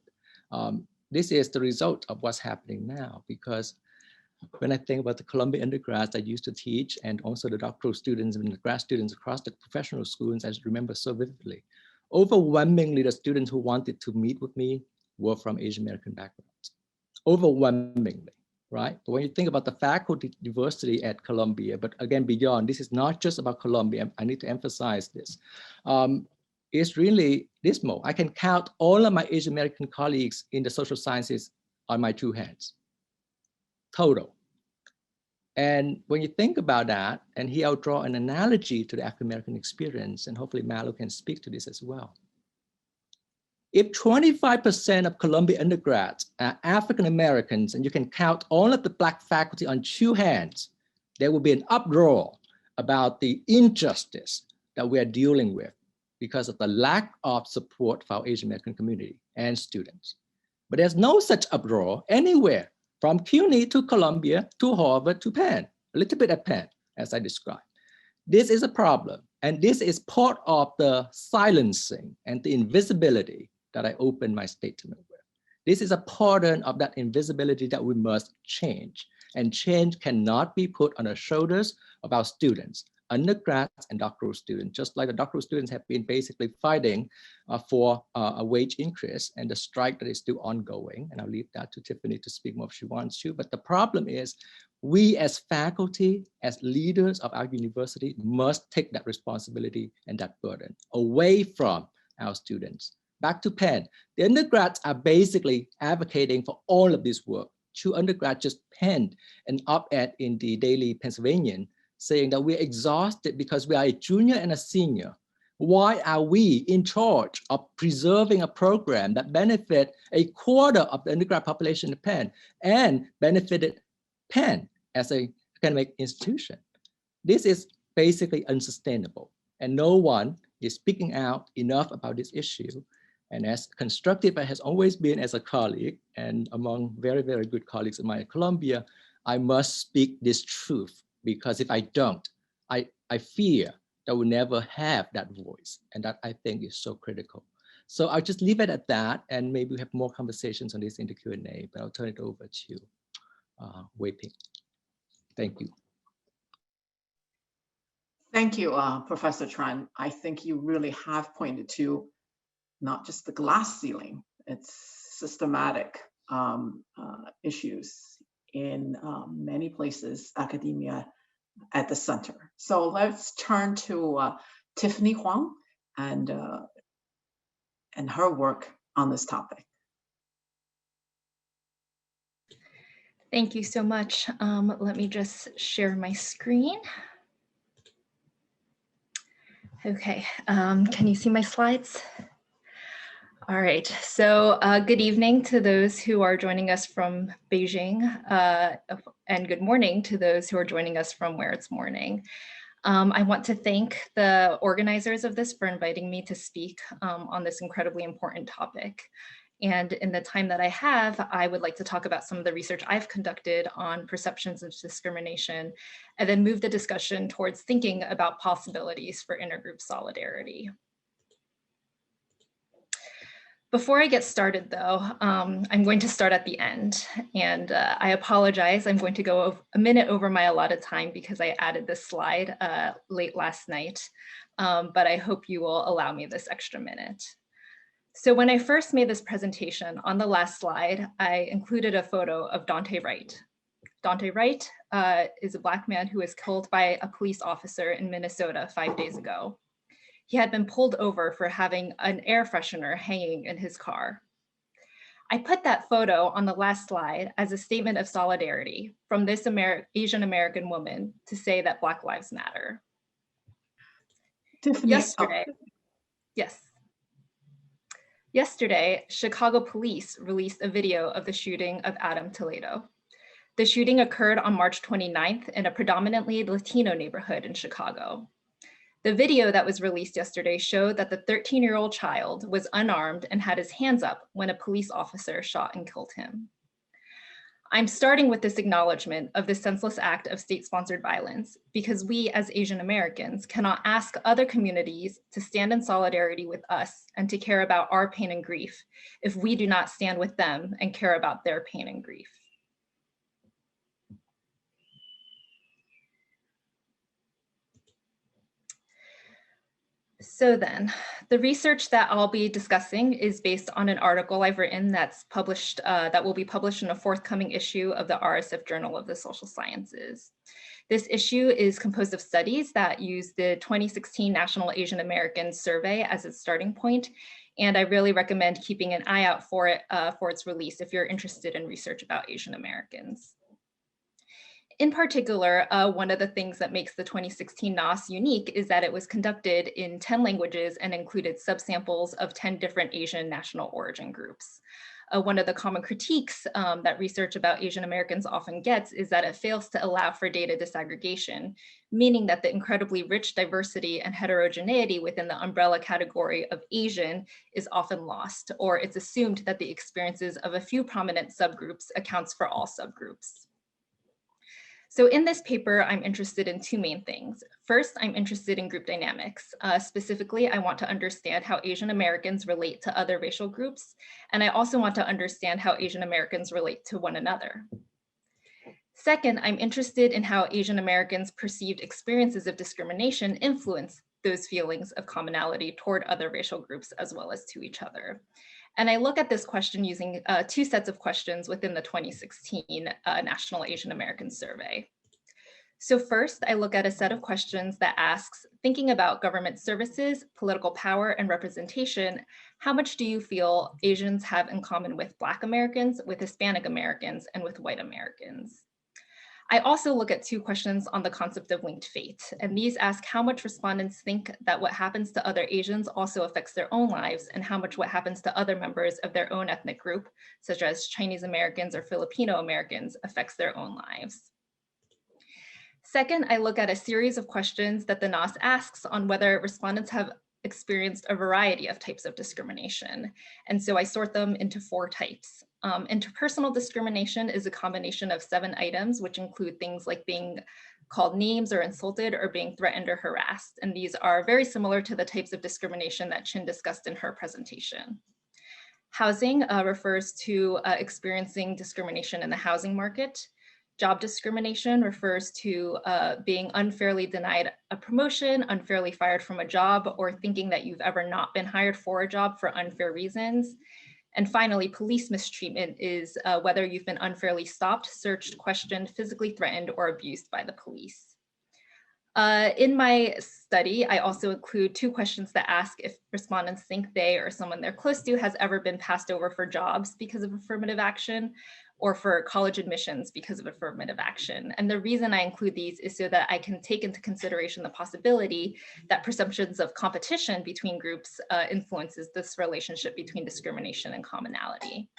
This is the result of what's happening now, because when I think about the Columbia undergrads I used to teach, and also the doctoral students and the grad students across the professional schools, I remember so vividly. Overwhelmingly, the students who wanted to meet with me were from Asian American backgrounds. Overwhelmingly, right? But when you think about the faculty diversity at Columbia, but again, beyond, this is not just about Columbia, I need to emphasize this. It's really dismal. I can count all of my Asian American colleagues in the social sciences on my 2 hands. Total. And when you think about that, and here I'll draw an analogy to the African American experience, and hopefully Malo can speak to this as well. If 25% of Columbia undergrads are African Americans, and you can count all of the Black faculty on 2 hands, there will be an uproar about the injustice that we are dealing with because of the lack of support for our Asian American community and students. But there's no such uproar anywhere, from CUNY to Columbia to Harvard to Penn, a little bit at Penn, as I described. This is a problem, and this is part of the silencing and the invisibility that I opened my statement with. This is a pattern of that invisibility that we must change, and change cannot be put on the shoulders of our students undergrads and doctoral students, just like the doctoral students have been basically fighting for a wage increase and the strike that is still ongoing. And I'll leave that to Tiffany to speak more if she wants to. But the problem is we as faculty, as leaders of our university must take that responsibility and that burden away from our students. Back to Penn, the undergrads are basically advocating for all of this work. 2 undergrads just penned an op-ed in the Daily Pennsylvanian saying that we're exhausted because we are a junior and a senior. Why are we in charge of preserving a program that benefit a quarter of the undergrad population in Penn and benefited Penn as an academic institution? This is basically unsustainable, and no one is speaking out enough about this issue. And as constructive as has always been as a colleague and among very, very good colleagues of mine at Columbia, I must speak this truth, because if I don't, I fear that we'll never have that voice, and that I think is so critical. So I'll just leave it at that, and maybe we have more conversations on this in the Q&A, but I'll turn it over to Weiping. Thank you. Thank you, Professor Tran. I think you really have pointed to not just the glass ceiling, it's systematic issues in many places, academia at the center. So let's turn to Tiffany Huang and her work on this topic. Thank you so much. Let me just share my screen. Okay, can you see my slides? All right, so good evening to those who are joining us from Beijing, and good morning to those who are joining us from where it's morning. I want to thank the organizers of this for inviting me to speak on this incredibly important topic. And in the time that I have, I would like to talk about some of the research I've conducted on perceptions of discrimination, and then move the discussion towards thinking about possibilities for intergroup solidarity. Before I get started though, I'm going to start at the end, and I apologize, I'm going to go a minute over my allotted time because I added this slide late last night, but I hope you will allow me this extra minute. So when I first made this presentation, on the last slide, I included a photo of Dante Wright. Dante Wright is a Black man who was killed by a police officer in Minnesota 5 days ago. He had been pulled over for having an air freshener hanging in his car. I put that photo on the last slide as a statement of solidarity from this Asian American woman to say that Black Lives Matter. Tiffany, Yesterday, Chicago police released a video of the shooting of Adam Toledo. The shooting occurred on March 29th in a predominantly Latino neighborhood in Chicago. The video that was released yesterday showed that the 13-year-old child was unarmed and had his hands up when a police officer shot and killed him. I'm starting with this acknowledgement of this senseless act of state-sponsored violence because we as Asian Americans cannot ask other communities to stand in solidarity with us and to care about our pain and grief if we do not stand with them and care about their pain and grief. So then, the research that I'll be discussing is based on an article I've written that's published, that will be published in a forthcoming issue of the RSF Journal of the Social Sciences. This issue is composed of studies that use the 2016 National Asian American Survey as its starting point, and I really recommend keeping an eye out for it for its release if you're interested in research about Asian Americans. In particular, one of the things that makes the 2016 NAS unique is that it was conducted in 10 languages and included subsamples of 10 different Asian national origin groups. One of the common critiques that research about Asian Americans often gets is that it fails to allow for data disaggregation, meaning that the incredibly rich diversity and heterogeneity within the umbrella category of Asian is often lost, or it's assumed that the experiences of a few prominent subgroups accounts for all subgroups. So in this paper, I'm interested in two main things. First, I'm interested in group dynamics. Specifically, I want to understand how Asian Americans relate to other racial groups. And I also want to understand how Asian Americans relate to one another. Second, I'm interested in how Asian Americans' perceived experiences of discrimination influence those feelings of commonality toward other racial groups as well as to each other. And I look at this question using two sets of questions within the 2016 National Asian American Survey. So first, I look at a set of questions that asks, thinking about government services, political power, and representation, how much do you feel Asians have in common with Black Americans, with Hispanic Americans, and with white Americans? I also look at two questions on the concept of linked fate, and these ask how much respondents think that what happens to other Asians also affects their own lives, and how much what happens to other members of their own ethnic group, such as Chinese Americans or Filipino Americans, affects their own lives. Second, I look at a series of questions that the NAS asks on whether respondents have experienced a variety of types of discrimination. And so I sort them into 4 types. Interpersonal discrimination is a combination of 7 items, which include things like being called names or insulted or being threatened or harassed. And these are very similar to the types of discrimination that Chin discussed in her presentation. Housing refers to experiencing discrimination in the housing market. Job discrimination refers to being unfairly denied a promotion, unfairly fired from a job, or thinking that you've ever not been hired for a job for unfair reasons. And finally, police mistreatment is whether you've been unfairly stopped, searched, questioned, physically threatened, or abused by the police. In my study, I also include 2 questions that ask if respondents think they or someone they're close to has ever been passed over for jobs because of affirmative action, or for college admissions because of affirmative action. And the reason I include these is so that I can take into consideration the possibility that perceptions of competition between groups influences this relationship between discrimination and commonality.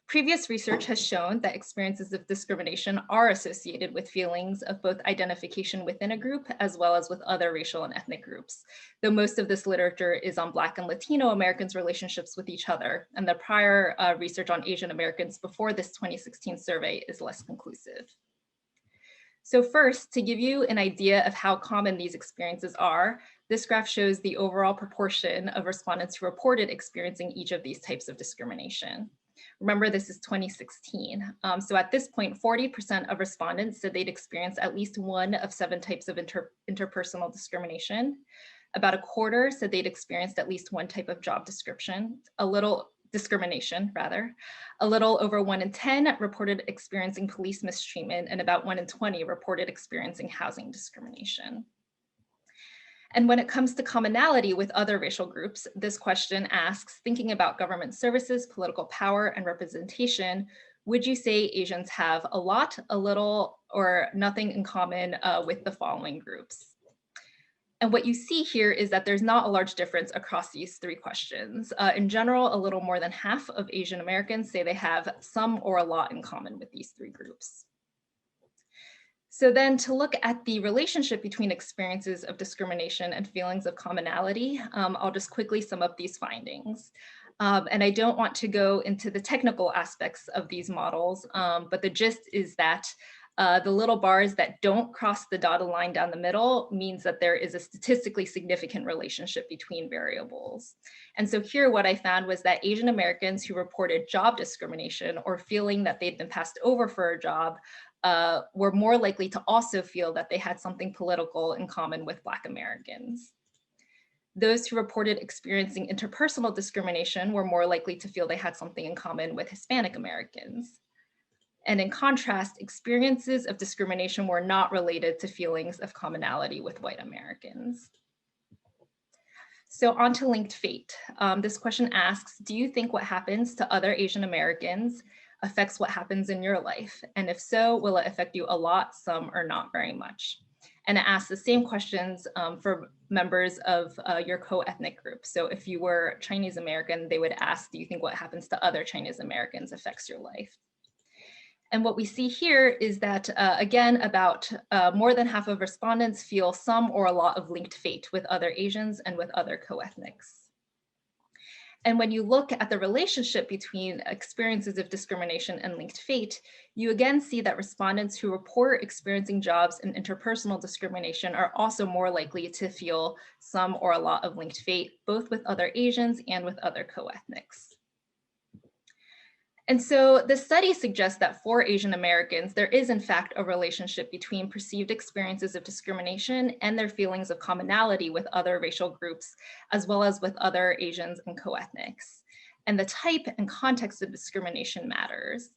Previous research has shown that experiences of discrimination are associated with feelings of both identification within a group as well as with other racial and ethnic groups, though most of this literature is on Black and Latino Americans' relationships with each other, and the prior research on Asian Americans before this 2016 survey is less conclusive. So first, to give you an idea of how common these experiences are, this graph shows the overall proportion of respondents who reported experiencing each of these types of discrimination. Remember, this is 2016. So at this point, 40% of respondents said they'd experienced at least one of 7 types of interpersonal discrimination. About a quarter said they'd experienced at least one type of job discrimination, a little over 1 in 10 reported experiencing police mistreatment, and about 1 in 20 reported experiencing housing discrimination. And when it comes to commonality with other racial groups, this question asks, thinking about government services, political power, and representation, would you say Asians have a lot, a little, or nothing in common with the following groups? And what you see here is that there's not a large difference across these 3 questions. In general, a little more than half of Asian Americans say they have some or a lot in common with these 3 groups. So then to look at the relationship between experiences of discrimination and feelings of commonality, I'll just quickly sum up these findings. And I don't want to go into the technical aspects of these models, but the gist is that the little bars that don't cross the dotted line down the middle means that there is a statistically significant relationship between variables. And so here what I found was that Asian Americans who reported job discrimination or feeling that they'd been passed over for a job were more likely to also feel that they had something political in common with Black Americans. Those who reported experiencing interpersonal discrimination were more likely to feel they had something in common with Hispanic Americans. And in contrast, experiences of discrimination were not related to feelings of commonality with white Americans. So on to linked fate. This question asks, do you think what happens to other Asian Americans affects what happens in your life? And if so, will it affect you a lot, some, or not very much? And it asks the same questions for members of your co-ethnic group. So if you were Chinese American, they would ask, do you think what happens to other Chinese Americans affects your life? And what we see here is that, again, about more than half of respondents feel some or a lot of linked fate with other Asians and with other co-ethnics. And when you look at the relationship between experiences of discrimination and linked fate, you again see that respondents who report experiencing jobs and interpersonal discrimination are also more likely to feel some or a lot of linked fate, both with other Asians and with other co-ethnics. And so the study suggests that for Asian Americans, there is in fact a relationship between perceived experiences of discrimination and their feelings of commonality with other racial groups, as well as with other Asians and co-ethnics. And the type and context of discrimination matters.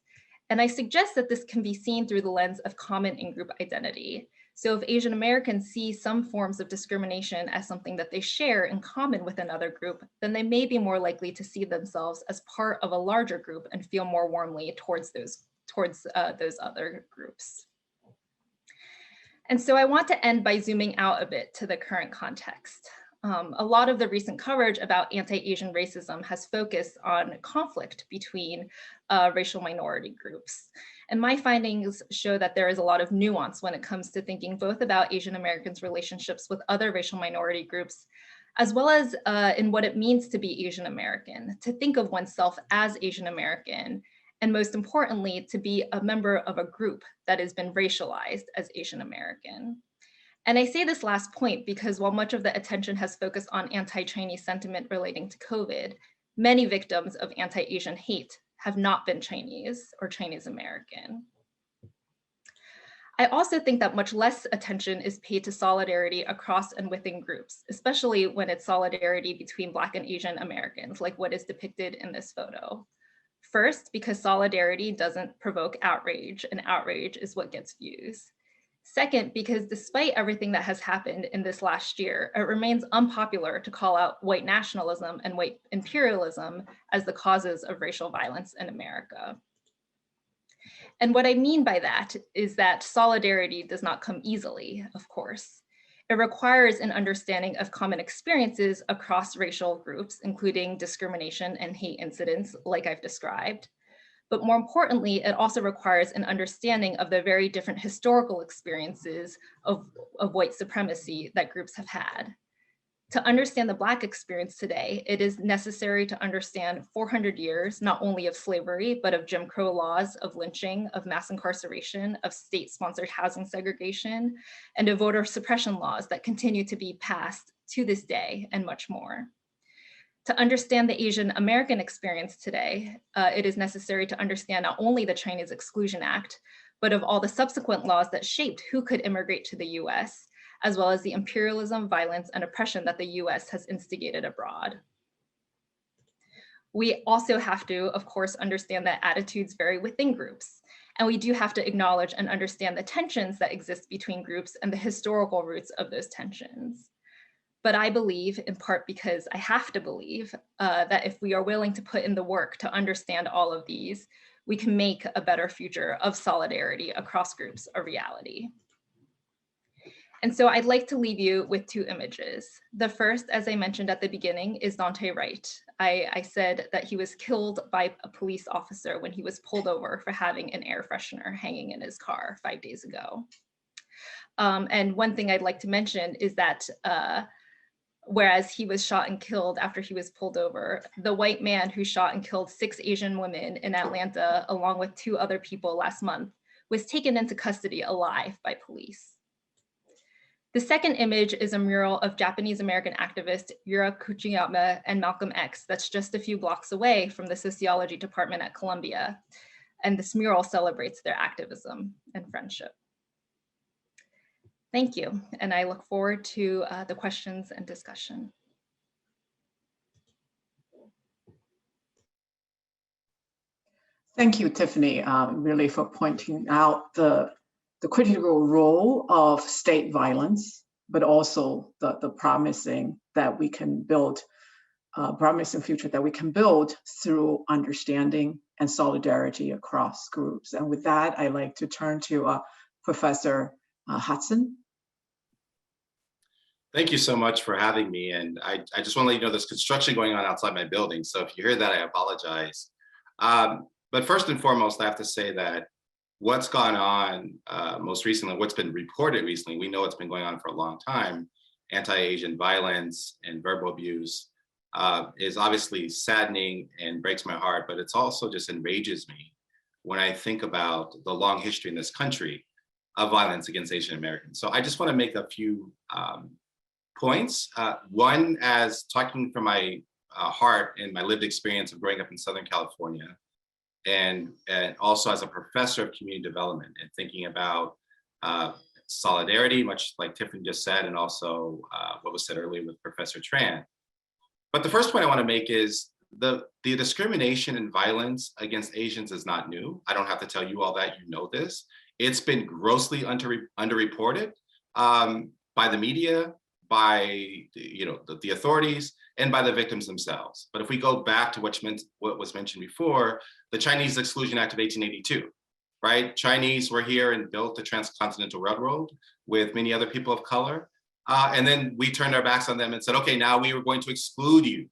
And I suggest that this can be seen through the lens of common in-group identity. So if Asian Americans see some forms of discrimination as something that they share in common with another group, then they may be more likely to see themselves as part of a larger group and feel more warmly towards those other groups. And so I want to end by zooming out a bit to the current context. A lot of the recent coverage about anti-Asian racism has focused on conflict between racial minority groups. And my findings show that there is a lot of nuance when it comes to thinking both about Asian Americans' relationships with other racial minority groups, as well as in what it means to be Asian American, to think of oneself as Asian American, and most importantly, to be a member of a group that has been racialized as Asian American. And I say this last point because while much of the attention has focused on anti-Chinese sentiment relating to COVID, many victims of anti-Asian hate have not been Chinese or Chinese American. I also think that much less attention is paid to solidarity across and within groups, especially when it's solidarity between Black and Asian Americans, like what is depicted in this photo. First, because solidarity doesn't provoke outrage, and outrage is what gets views. Second, because despite everything that has happened in this last year, it remains unpopular to call out white nationalism and white imperialism as the causes of racial violence in America. And what I mean by that is that solidarity does not come easily, of course. It requires an understanding of common experiences across racial groups, including discrimination and hate incidents like I've described. But more importantly, it also requires an understanding of the very different historical experiences of white supremacy that groups have had. To understand the Black experience today, it is necessary to understand 400 years, not only of slavery, but of Jim Crow laws, of lynching, of mass incarceration, of state-sponsored housing segregation, and of voter suppression laws that continue to be passed to this day, and much more. To understand the Asian American experience today, it is necessary to understand not only the Chinese Exclusion Act, but of all the subsequent laws that shaped who could immigrate to the US, as well as the imperialism, violence, and oppression that the US has instigated abroad. We also have to, of course, understand that attitudes vary within groups, and we do have to acknowledge and understand the tensions that exist between groups and the historical roots of those tensions. But I believe, in part because I have to believe, that if we are willing to put in the work to understand all of these, we can make a better future of solidarity across groups a reality. And so I'd like to leave you with two images. The first, as I mentioned at the beginning, is Daunte Wright. I said that he was killed by a police officer when he was pulled over for having an air freshener hanging in his car 5 days ago. And one thing I'd like to mention is that whereas he was shot and killed after he was pulled over, the white man who shot and killed 6 Asian women in Atlanta, along with 2 other people last month, was taken into custody alive by police. The second image is a mural of Japanese American activist Yura Kuchiyama and Malcolm X that's just a few blocks away from the Sociology department at Columbia. And this mural celebrates their activism and friendship. Thank you, and I look forward to the questions and discussion. Thank you, Tiffany, really for pointing out the critical role of state violence, but also the promising that we can build, promising future that we can build through understanding and solidarity across groups. And with that, I'd like to turn to Professor Hutson. Thank you so much for having me. And I just want to let you know there's construction going on outside my building. So if you hear that, I apologize. But first and foremost, I have to say that what's gone on most recently, what's been reported recently, we know it's been going on for a long time, anti-Asian violence and verbal abuse is obviously saddening and breaks my heart, but it's also just enrages me when I think about the long history in this country of violence against Asian Americans. So I just want to make a few points. One, as talking from my heart and my lived experience of growing up in Southern California, and also as a professor of community development and thinking about solidarity, much like Tiffany just said, and also what was said earlier with Professor Tran. But the first point I want to make is the discrimination and violence against Asians is not new. I don't have to tell you all that, you know this. It's been grossly underreported by the media, by the authorities, and by the victims themselves. But if we go back to what was mentioned before, the Chinese Exclusion Act of 1882, right? Chinese were here and built the Transcontinental Railroad with many other people of color. And then we turned our backs on them and said, okay, now we were going to exclude you.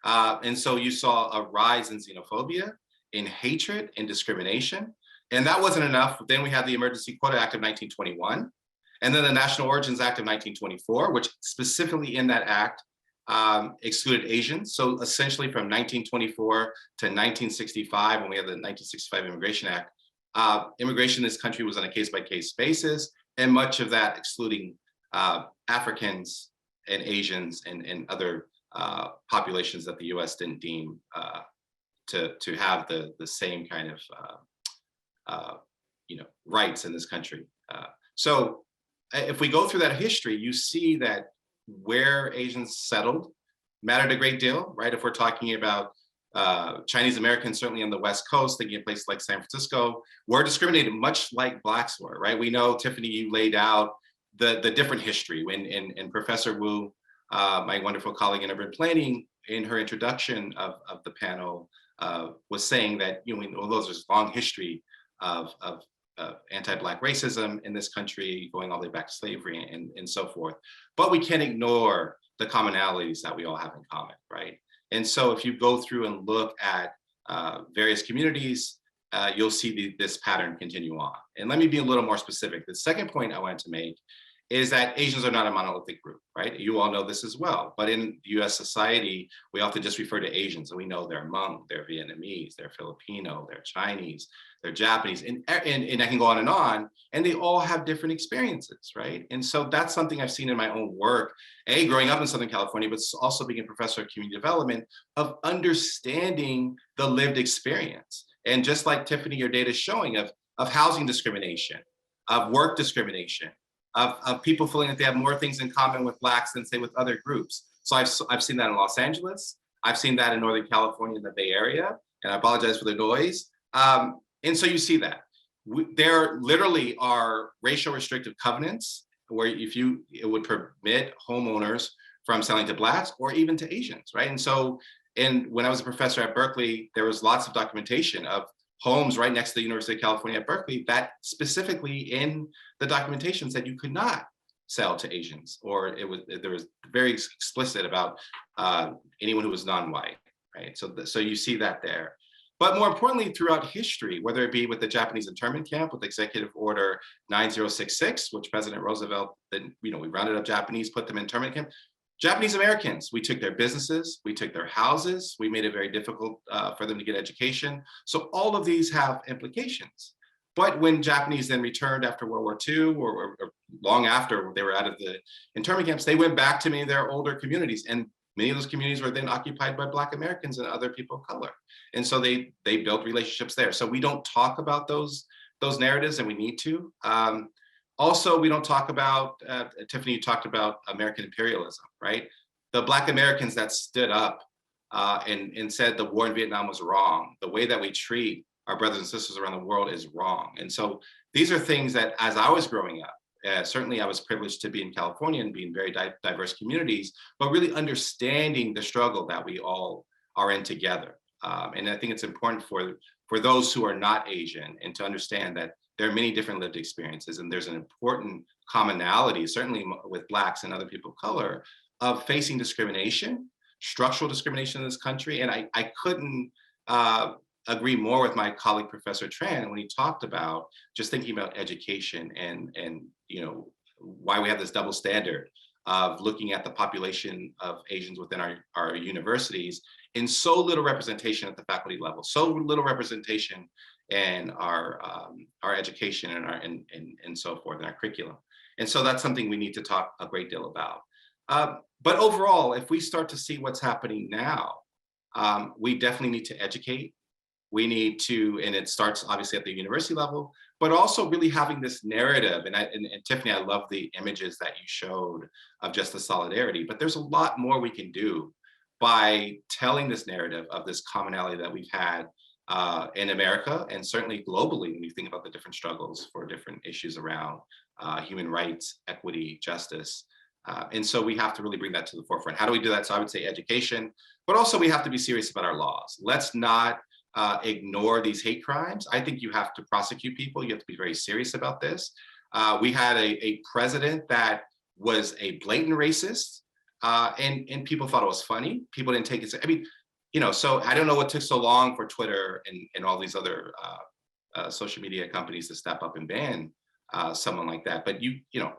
And so you saw a rise in xenophobia, in hatred, in discrimination. And that wasn't enough. Then we had the Emergency Quota Act of 1921. And then the National Origins Act of 1924, which specifically in that act excluded Asians. So essentially from 1924 to 1965, when we had the 1965 Immigration Act, immigration in this country was on a case-by-case basis, and much of that excluding Africans and Asians and other populations that the US didn't deem to have the same kind of rights in this country. So if we go through that history, you see that where Asians settled mattered a great deal, right? If we're talking about Chinese Americans, certainly on the West Coast, thinking of places like San Francisco, were discriminated much like Blacks were, right? We know, Tiffany, you laid out the different history and Professor Wu, my wonderful colleague in urban planning, in her introduction of the panel, was saying that, although there's a long history of anti-Black racism in this country, going all the way back to slavery and so forth. But we can't ignore the commonalities that we all have in common, right? And so if you go through and look at various communities, you'll see this pattern continue on. And let me be a little more specific. The second point I wanted to make is that Asians are not a monolithic group, right? You all know this as well. But in US society, we often just refer to Asians, and we know they're Hmong, they're Vietnamese, they're Filipino, they're Chinese, they're Japanese, and I can go on, and they all have different experiences, right? And so that's something I've seen in my own work, growing up in Southern California, but also being a professor of community development, of understanding the lived experience. And just like Tiffany, your data is showing of housing discrimination, of work discrimination, of people feeling that they have more things in common with Blacks than say with other groups. So I've seen that in Los Angeles. I've seen that in Northern California, in the Bay Area, and I apologize for the noise. And so you see that. There literally are racial restrictive covenants where it would permit homeowners from selling to Blacks or even to Asians, right? And when I was a professor at Berkeley, there was lots of documentation of homes right next to the University of California at Berkeley that specifically in the documentation said you could not sell to Asians, or there was very explicit about anyone who was non-white, right? So you see that there. But more importantly, throughout history, whether it be with the Japanese internment camp with Executive Order 9066, which President Roosevelt, then we rounded up Japanese, put them in internment camp. Japanese Americans, we took their businesses, we took their houses, we made it very difficult for them to get education. So all of these have implications. But when Japanese then returned after World War II, or long after they were out of the internment camps, they went back to many of their older communities. And many of those communities were then occupied by Black Americans and other people of color. And so they built relationships there. So we don't talk about those narratives, and we need to. Also, we don't talk about, Tiffany, you talked about American imperialism, right? The Black Americans that stood up and said the war in Vietnam was wrong. The way that we treat our brothers and sisters around the world is wrong. And so these are things that, as I was growing up, certainly I was privileged to be in California and be in very diverse communities, but really understanding the struggle that we all are in together. And I think it's important for those who are not Asian and to understand that there are many different lived experiences, and there's an important commonality, certainly with Blacks and other people of color, of facing discrimination, structural discrimination in this country. And I couldn't agree more with my colleague, Professor Tran, when he talked about just thinking about education and why we have this double standard of looking at the population of Asians within our universities in so little representation at the faculty level, so little representation in our education and so forth in our curriculum. And so that's something we need to talk a great deal about. But overall, if we start to see what's happening now, we definitely need to educate. We need to, and it starts obviously at the university level, but also really having this narrative. And Tiffany, I love the images that you showed of just the solidarity, but there's a lot more we can do by telling this narrative of this commonality that we've had in America, and certainly globally when you think about the different struggles for different issues around human rights, equity, justice. And so we have to really bring that to the forefront. How do we do that? So I would say education, but also we have to be serious about our laws. Let's not ignore these hate crimes. I think you have to prosecute people. You have to be very serious about this. We had a president that was a blatant racist, and people thought it was funny. People didn't take it. I mean, so I don't know what took so long for Twitter and all these other social media companies to step up and ban someone like that. But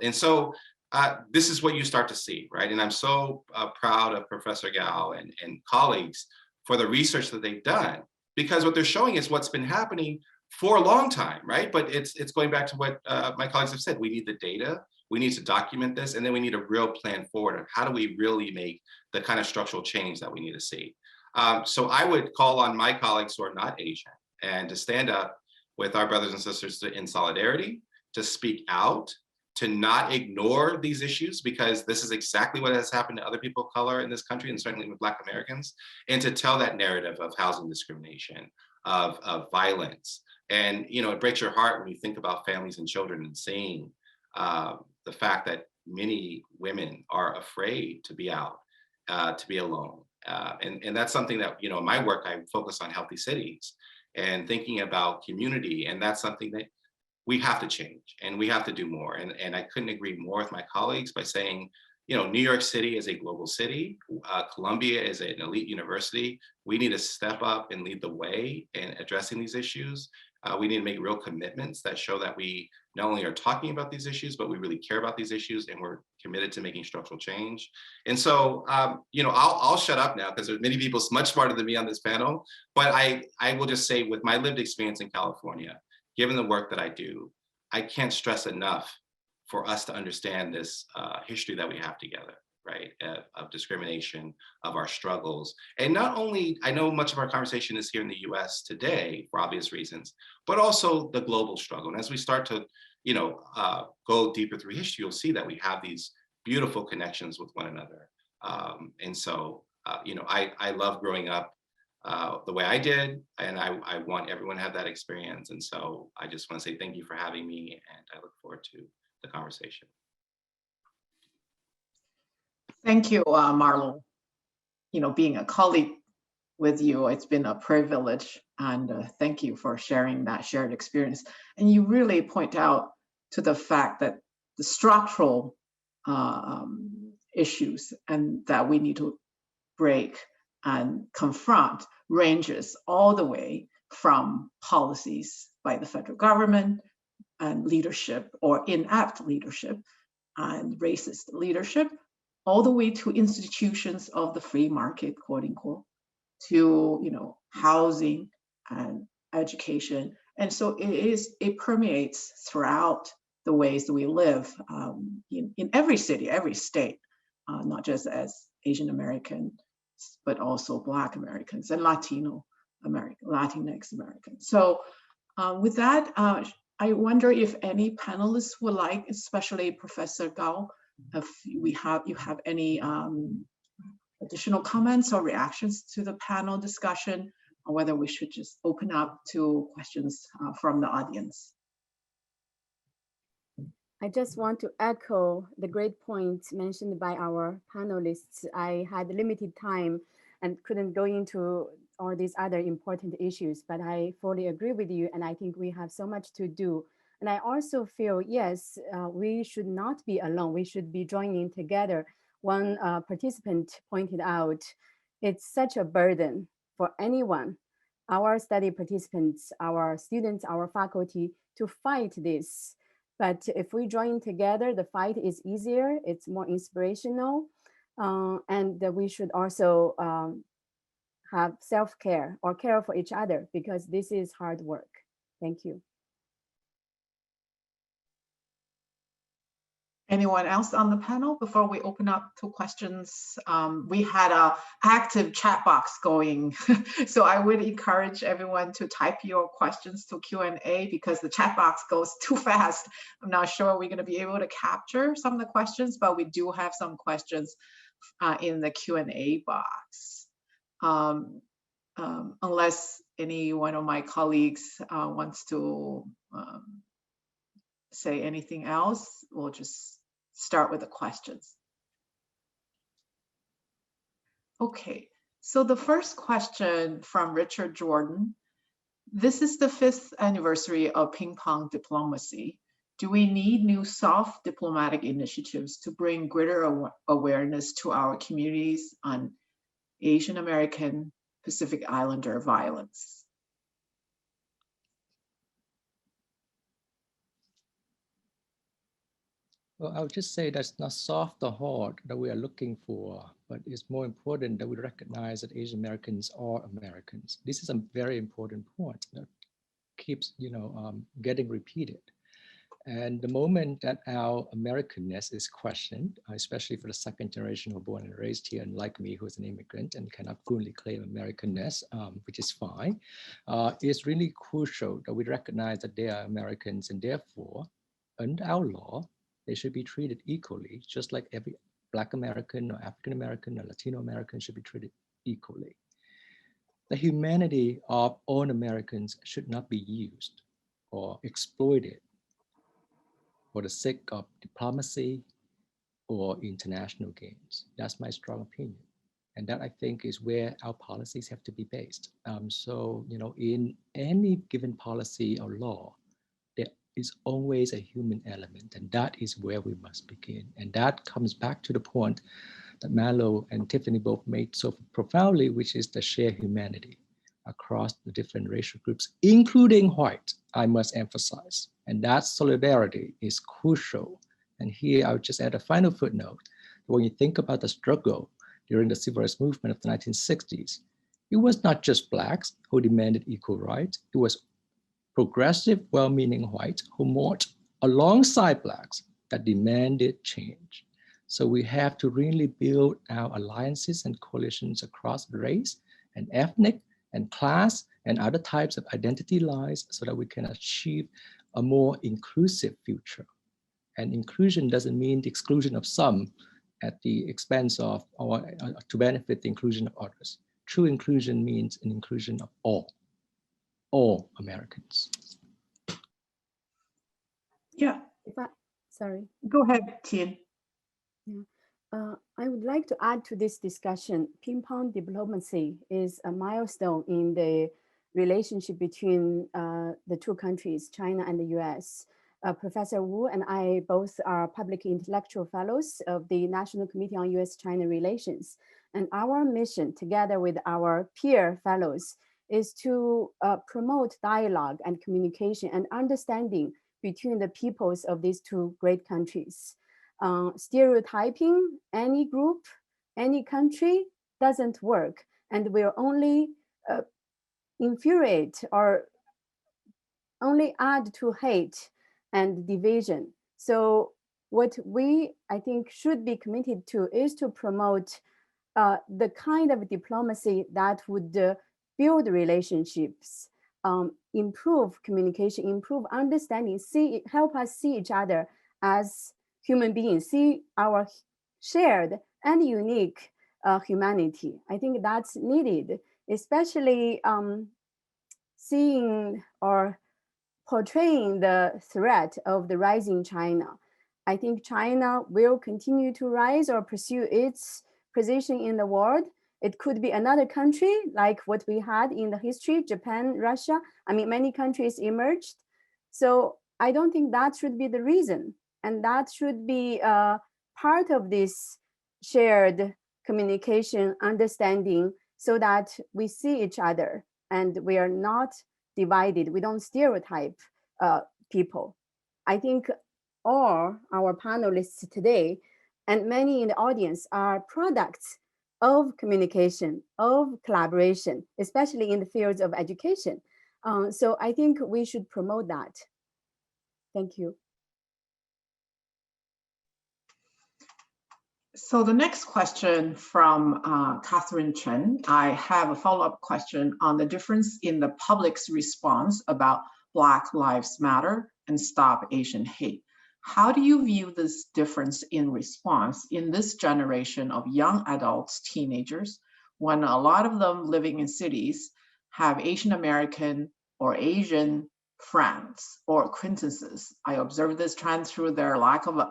and so this is what you start to see, right? And I'm so proud of Professor Gao and colleagues for the research that they've done, because what they're showing is what's been happening for a long time, right? But it's going back to what my colleagues have said. We need the data, we need to document this, and then we need a real plan forward of how do we really make the kind of structural change that we need to see. So I would call on my colleagues who are not Asian and to stand up with our brothers and sisters in solidarity, to speak out, to not ignore these issues, because this is exactly what has happened to other people of color in this country, and certainly with Black Americans, and to tell that narrative of housing discrimination, of violence. And it breaks your heart when you think about families and children and seeing the fact that many women are afraid to be out, to be alone. And that's something that, in my work, I focus on healthy cities and thinking about community. And that's something that we have to change and we have to do more. And I couldn't agree more with my colleagues by saying, New York City is a global city. Columbia is an elite university. We need to step up and lead the way in addressing these issues. We need to make real commitments that show that we not only are talking about these issues, but we really care about these issues and we're committed to making structural change. And so, I'll shut up now because there's many people much smarter than me on this panel, but I will just say with my lived experience in California, given the work that I do, I can't stress enough for us to understand this history that we have together, right, of discrimination, of our struggles. And not only, I know much of our conversation is here in the US today for obvious reasons, but also the global struggle. And as we start to, go deeper through history, you'll see that we have these beautiful connections with one another. And so, I love growing up the way I did, and I want everyone to have that experience. And so I just want to say thank you for having me, and I look forward to the conversation. Thank you, Marlo. Being a colleague with you, it's been a privilege, and thank you for sharing that shared experience. And you really point out to the fact that the structural issues and that we need to break and confront ranges all the way from policies by the federal government and leadership or inept leadership and racist leadership, all the way to institutions of the free market, quote unquote, to housing and education. And so it permeates throughout the ways that we live in every city, every state, not just as Asian American, but also Black Americans and Latinx Americans. So with that, I wonder if any panelists would like, especially Professor Gao, if you have any additional comments or reactions to the panel discussion, or whether we should just open up to questions from the audience. I just want to echo the great points mentioned by our panelists. I had limited time and couldn't go into all these other important issues, but I fully agree with you. And I think we have so much to do. And I also feel, yes, we should not be alone. We should be joining together. One participant pointed out, it's such a burden for anyone, our study participants, our students, our faculty, to fight this. But if we join together, the fight is easier, it's more inspirational, and that we should also have self-care or care for each other, because this is hard work. Thank you. Anyone else on the panel before we open up to questions? We had an active chat box going, so I would encourage everyone to type your questions to Q&A because the chat box goes too fast. I'm not sure we're going to be able to capture some of the questions, but we do have some questions in the Q&A box. Unless any one of my colleagues wants to say anything else, we'll just start with the questions. Okay, so the first question from Richard Jordan. This is the 5th anniversary of ping pong diplomacy. Do we need new soft diplomatic initiatives to bring greater awareness to our communities on Asian American Pacific Islander violence? Well, I would just say that's not soft or hard that we are looking for, but it's more important that we recognize that Asian Americans are Americans. This is a very important point that keeps, getting repeated. And the moment that our Americanness is questioned, especially for the second generation who are born and raised here, and like me, who is an immigrant and cannot fully claim Americanness, which is fine, it's really crucial that we recognize that they are Americans, and therefore, under our law, they should be treated equally, just like every Black American or African American or Latino American should be treated equally. The humanity of all Americans should not be used or exploited for the sake of diplomacy or international gains. That's my strong opinion. And that, I think, is where our policies have to be based. So, in any given policy or law, there is always a human element, and that is where we must begin. And that comes back to the point that Malo and Tiffany both made so profoundly, which is the shared humanity across the different racial groups, including white, I must emphasize. And that solidarity is crucial. And here I would just add a final footnote. When you think about the struggle during the civil rights movement of the 1960s, it was not just Blacks who demanded equal rights. It was progressive, well-meaning whites who marched alongside Blacks that demanded change. So we have to really build our alliances and coalitions across race and ethnic and class and other types of identity lines so that we can achieve a more inclusive future. And inclusion doesn't mean the exclusion of some at the expense of, or to benefit the inclusion of others. True inclusion means an inclusion of all Americans. Yeah. Sorry. Go ahead, Tien. Yeah. I would like to add to this discussion. Ping pong diplomacy is a milestone in the relationship between the two countries, China and the US. Professor Wu and I both are public intellectual fellows of the National Committee on US-China Relations. And our mission, together with our peer fellows, is to promote dialogue and communication and understanding between the peoples of these two great countries. Stereotyping any group, any country doesn't work, and will only infuriate or only add to hate and division. So what we, I think, should be committed to is to promote the kind of diplomacy that would build relationships, improve communication, improve understanding, help us see each other as human beings, see our shared and unique humanity. I think that's needed, especially seeing or portraying the threat of the rising China. I think China will continue to rise or pursue its position in the world. It could be another country like what we had in the history, Japan, Russia. I mean, many countries emerged. So I don't think that should be the reason. And that should be part of this shared communication, understanding, so that we see each other and we are not divided. We don't stereotype people. I think all our panelists today and many in the audience are products of communication, of collaboration, especially in the fields of education. So I think we should promote that. Thank you. So the next question from Catherine Chen, I have a follow-up question on the difference in the public's response about Black Lives Matter and Stop Asian Hate. How do you view this difference in response in this generation of young adults, teenagers, when a lot of them living in cities have Asian American or Asian friends or acquaintances? I observe this trend through their lack of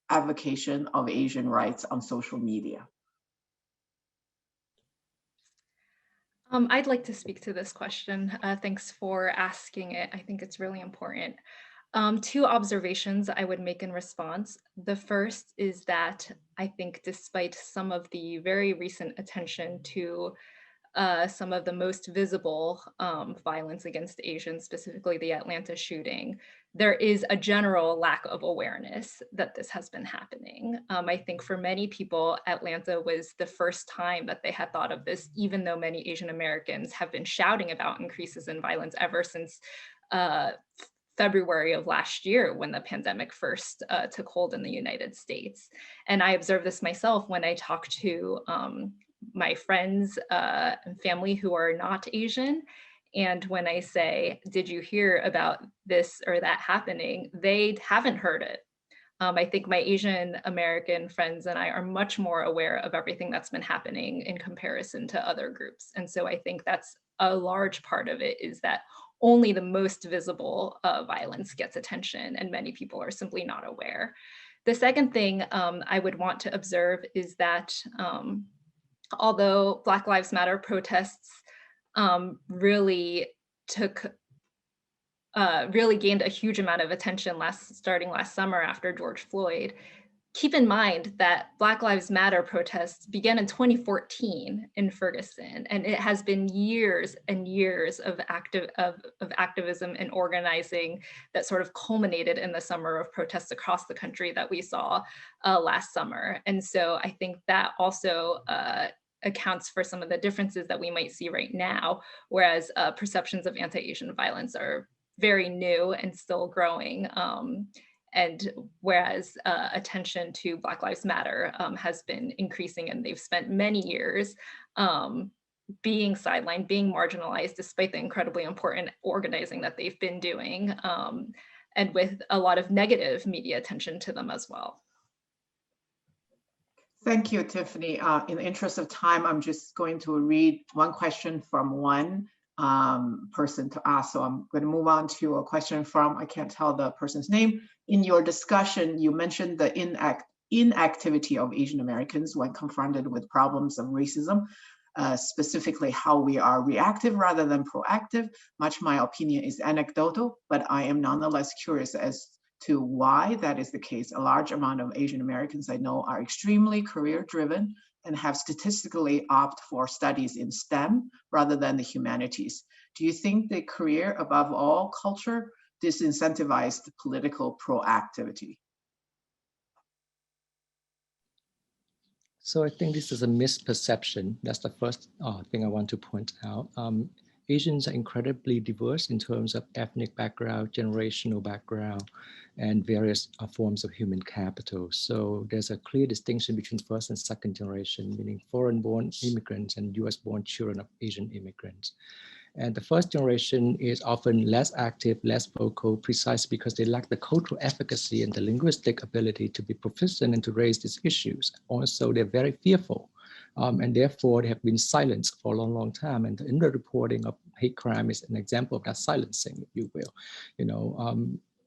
advocacy of Asian rights on social media. I'd like to speak to this question. Thanks for asking it. I think it's really important. Two observations I would make in response. The first is that I think despite some of the very recent attention to some of the most visible violence against Asians, specifically the Atlanta shooting, there is a general lack of awareness that this has been happening. I think for many people, Atlanta was the first time that they had thought of this, even though many Asian Americans have been shouting about increases in violence ever since February of last year, when the pandemic first took hold in the United States. And I observed this myself when I talked to my friends and family who are not Asian. And when I say, did you hear about this or that happening? They haven't heard it. I think my Asian American friends and I are much more aware of everything that's been happening in comparison to other groups. And so I think that's a large part of it, is that only the most visible violence gets attention, and many people are simply not aware. The second thing I would want to observe is that although Black Lives Matter protests really gained a huge amount of attention starting last summer after George Floyd, keep in mind that Black Lives Matter protests began in 2014 in Ferguson, and it has been years and years of activism and organizing that sort of culminated in the summer of protests across the country that we saw last summer. And so I think that also accounts for some of the differences that we might see right now, whereas perceptions of anti-Asian violence are very new and still growing. And whereas attention to Black Lives Matter has been increasing, and they've spent many years being sidelined, being marginalized, despite the incredibly important organizing that they've been doing, and with a lot of negative media attention to them as well. Thank you, Tiffany. In the interest of time, I'm just going to read one question from one person to ask. So I'm going to move on to a question from, I can't tell the person's name. In your discussion, you mentioned the inactivity of Asian Americans when confronted with problems of racism, specifically how we are reactive rather than proactive. Much my opinion is anecdotal, but I am nonetheless curious as to why that is the case. A large amount of Asian Americans I know are extremely career-driven and have statistically opted for studies in STEM rather than the humanities. Do you think the career above all culture disincentivized political proactivity? So I think this is a misperception. That's the first thing I want to point out. Asians are incredibly diverse in terms of ethnic background, generational background, and various forms of human capital. So there's a clear distinction between first and second generation, meaning foreign-born immigrants and US-born children of Asian immigrants. And the first generation is often less active, less vocal, precisely because they lack the cultural efficacy and the linguistic ability to be proficient and to raise these issues. Also, they're very fearful. And therefore, they have been silenced for a long, long time. And the underreporting of hate crime is an example of that silencing, if you will. You know,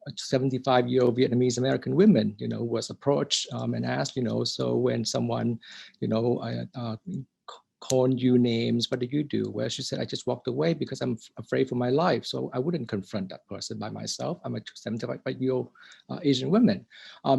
a 75-year-old Vietnamese American woman, you know, was approached and asked, you know, so when someone, you know, called you names, what did you do? Well, she said, I just walked away because I'm afraid for my life. So I wouldn't confront that person by myself. I'm a 75-year-old Asian woman.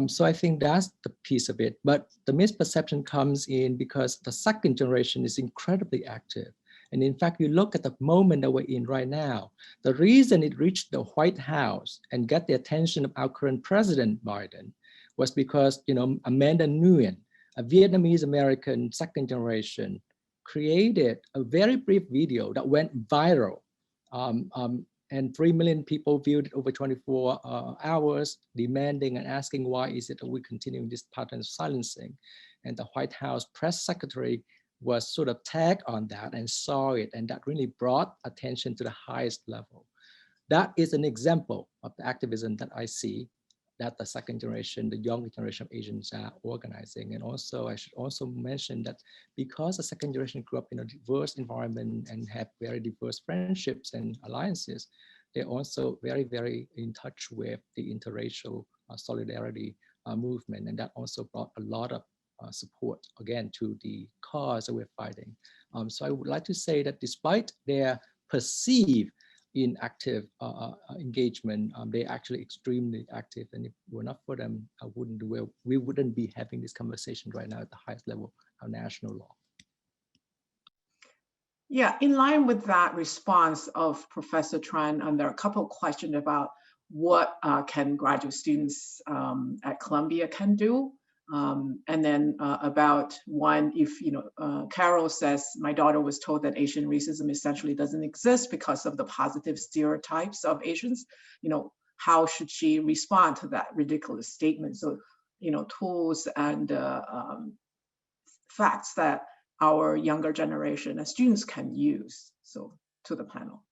So I think that's the piece of it. But the misperception comes in because the second generation is incredibly active. And in fact, you look at the moment that we're in right now, the reason it reached the White House and got the attention of our current President Biden was because, you know, Amanda Nguyen, a Vietnamese American second generation, created a very brief video that went viral. And 3 million people viewed it over 24 hours, demanding and asking why is it that we're continuing this pattern of silencing. and the White House press secretary was sort of tagged on that and saw it, and that really brought attention to the highest level. That is an example of the activism that I see that the second generation, the younger generation of Asians are organizing. And also, I should also mention that because the second generation grew up in a diverse environment and have very diverse friendships and alliances, they're also very, very in touch with the interracial solidarity movement. And that also brought a lot of support, again, to the cause that we're fighting. So I would like to say that despite their perceived inactive engagement, they're actually extremely active. And if it were not for them, we wouldn't be having this conversation right now at the highest level of national law. Yeah, in line with that response of Professor Tran, there are a couple of questions about what can graduate students at Columbia can do. And then about one, if Carol says, my daughter was told that Asian racism essentially doesn't exist because of the positive stereotypes of Asians, how should she respond to that ridiculous statement? So, tools and facts that our younger generation as students can use. So to the panel.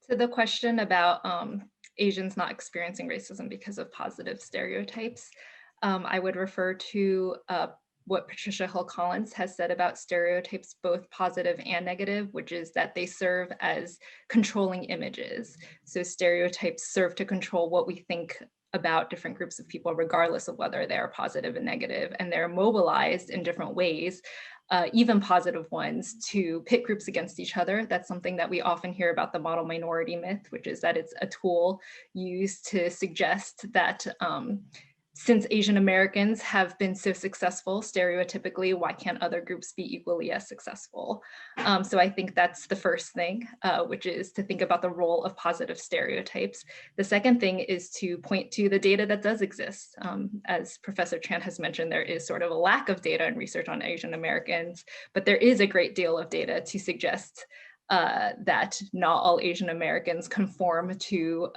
So the question about Asians not experiencing racism because of positive stereotypes, I would refer to what Patricia Hill Collins has said about stereotypes, both positive and negative, which is that they serve as controlling images. So stereotypes serve to control what we think about different groups of people, regardless of whether they're positive and negative, and they're mobilized in different ways, even positive ones, to pit groups against each other. That's something that we often hear about the model minority myth, which is that it's a tool used to suggest that since Asian Americans have been so successful stereotypically, why can't other groups be equally as successful? So I think that's the first thing, which is to think about the role of positive stereotypes. The second thing is to point to the data that does exist. As Professor Tran has mentioned, there is sort of a lack of data and research on Asian Americans, but there is a great deal of data to suggest that not all Asian Americans conform to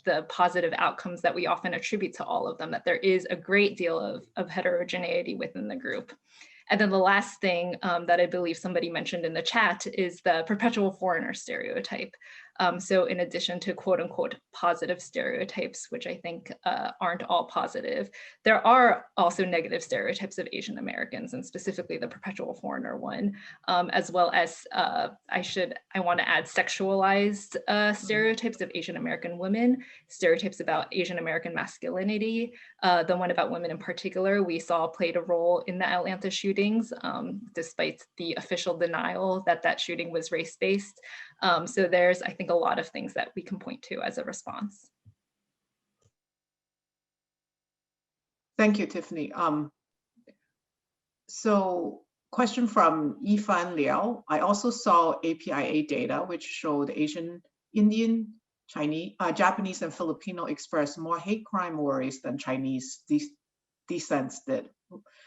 the positive outcomes that we often attribute to all of them, that there is a great deal of heterogeneity within the group. And then the last thing that I believe somebody mentioned in the chat is the perpetual foreigner stereotype. So in addition to quote unquote positive stereotypes, which I think aren't all positive, there are also negative stereotypes of Asian Americans, and specifically the perpetual foreigner one, as well as I want to add sexualized stereotypes of Asian American women, stereotypes about Asian American masculinity, the one about women in particular, we saw played a role in the Atlanta shootings, despite the official denial that that shooting was race-based. So there's, I think, a lot of things that we can point to as a response. Thank you, Tiffany. So question from Yifan Liao. I also saw APIA data, which showed Asian, Indian, Chinese, Japanese, and Filipino express more hate crime worries than Chinese descents did.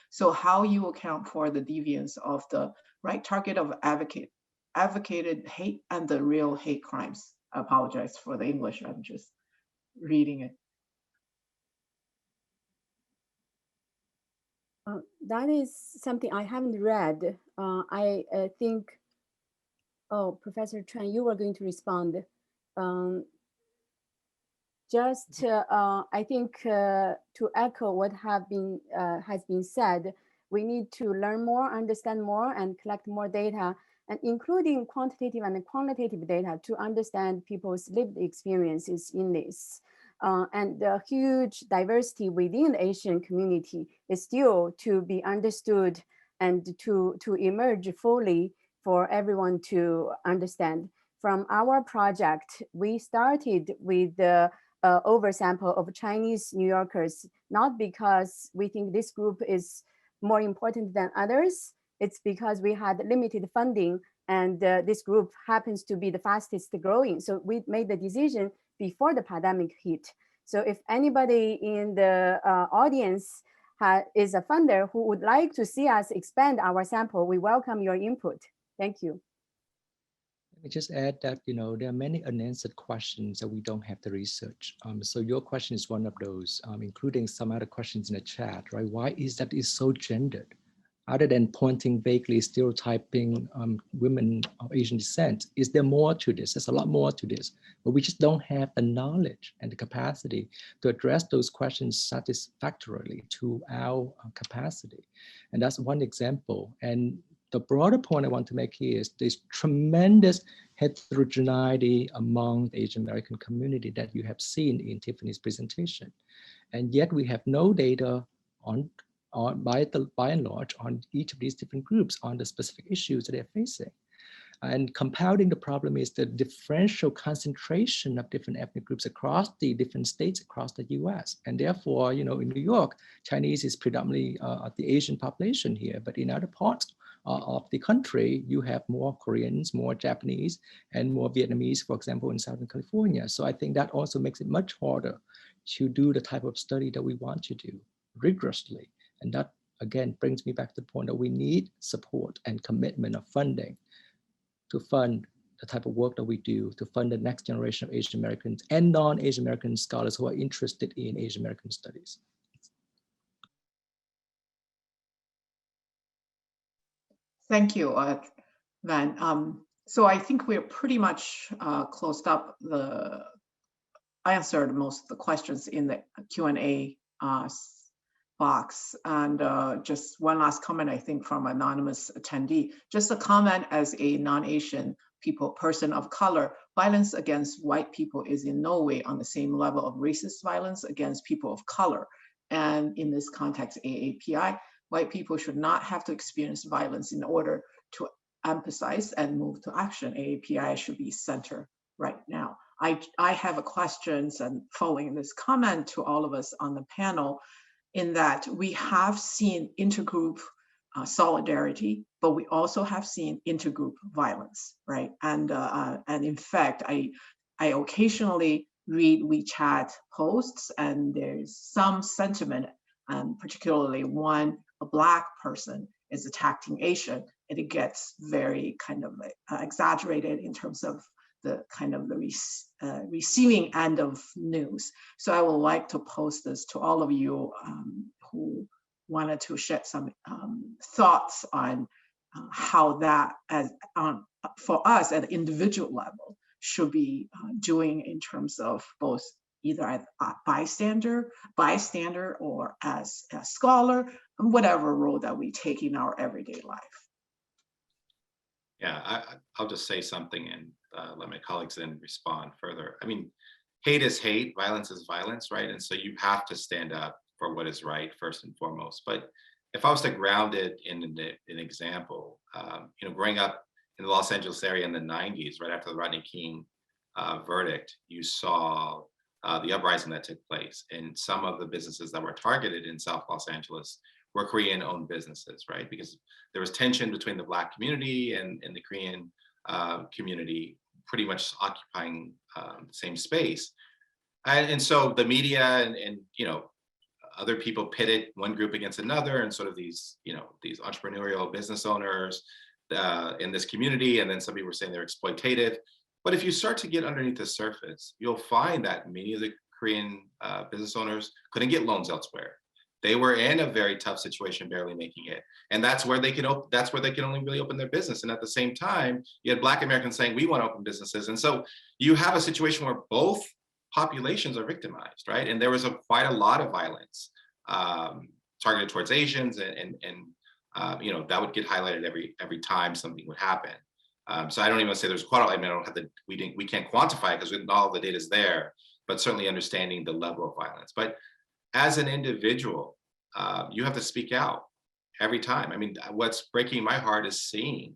So how you account for the deviance of the right target of advocated hate and the real hate crimes? I apologize for the English, I'm just reading it. That is something I haven't read. I think, oh, Professor Tran, you were going to respond. I think to echo what has been said, we need to learn more, understand more, and collect more data, and including quantitative and qualitative data to understand people's lived experiences in this. And the huge diversity within the Asian community is still to be understood and to emerge fully for everyone to understand. From our project, we started with the oversample of Chinese New Yorkers, not because we think this group is more important than others. It's because we had limited funding and this group happens to be the fastest growing. So we made the decision before the pandemic hit. So if anybody in the audience is a funder who would like to see us expand our sample, we welcome your input. Thank you. I just add that, there are many unanswered questions that we don't have the research. So your question is one of those, including some other questions in the chat, right? Why is that it's so gendered? Other than pointing vaguely, stereotyping women of Asian descent, is there more to this? There's a lot more to this, but we just don't have the knowledge and the capacity to address those questions satisfactorily to our capacity. And that's one example. And the broader point I want to make here is this tremendous heterogeneity among the Asian American community that you have seen in Tiffany's presentation. And yet we have no data by and large on each of these different groups on the specific issues that they're facing. And compounding the problem is the differential concentration of different ethnic groups across the different states across the US. And therefore, in New York, Chinese is predominantly the Asian population here, but in other parts of the country, you have more Koreans, more Japanese, and more Vietnamese, for example, in Southern California. So I think that also makes it much harder to do the type of study that we want to do rigorously. And that, again, brings me back to the point that we need support and commitment of funding to fund the type of work that we do, to fund the next generation of Asian Americans and non-Asian American scholars who are interested in Asian American studies. Thank you, Van. So I think we're pretty much closed up. I answered most of the questions in the Q&A box. And just one last comment, I think, from anonymous attendee. Just a comment as a non-Asian person of color, violence against white people is in no way on the same level of racist violence against people of color. And in this context, AAPI, white people should not have to experience violence in order to emphasize and move to action. AAPI should be center right now. I have a questions and following this comment to all of us on the panel, in that we have seen intergroup solidarity, but we also have seen intergroup violence, right? And in fact, I occasionally read WeChat posts, and there's some sentiment, particularly when a Black person is attacking Asian, and it gets very kind of exaggerated in terms of the kind of the receiving end of news. So I would like to post this to all of you who wanted to shed some thoughts on how that, for us at an individual level, should be doing in terms of both either as a bystander, or as a scholar, and whatever role that we take in our everyday life. Yeah, I'll just say something and let my colleagues then respond further. I mean, hate is hate, violence is violence, right? And so you have to stand up for what is right first and foremost. But if I was to ground it in an example, growing up in the Los Angeles area in the 90s, right after the Rodney King verdict, you saw the uprising that took place. And some of the businesses that were targeted in South Los Angeles were Korean-owned businesses, right? Because there was tension between the Black community and the Korean community, pretty much occupying the same space. And so the media and other people pitted one group against another, and sort of these entrepreneurial business owners in this community, and then some people were saying they're exploitative. But if you start to get underneath the surface, you'll find that many of the Korean business owners couldn't get loans elsewhere. They were in a very tough situation, barely making it, and that's where they can only really open their business. And at the same time, you had Black Americans saying we want to open businesses, and so you have a situation where both populations are victimized, right? And there was quite a lot of violence targeted towards Asians, and that would get highlighted every time something would happen. So I don't even say there's quite. I mean, we can't quantify it because all the data is there, but certainly understanding the level of violence. But as an individual, you have to speak out every time. I mean, what's breaking my heart is seeing,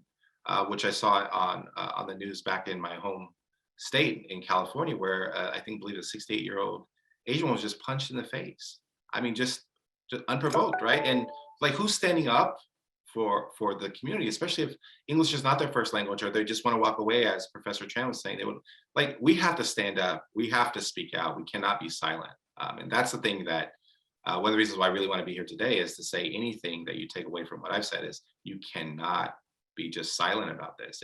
which I saw on the news back in my home state in California, where I believe a 68-year-old Asian woman was just punched in the face. I mean, just unprovoked, right? And like, who's standing up for the community, especially if English is not their first language, or they just want to walk away, as Professor Tran was saying. They would, like, we have to stand up. We have to speak out. We cannot be silent. And that's the thing that, one of the reasons why I really want to be here today is to say anything that you take away from what I've said is you cannot be just silent about this.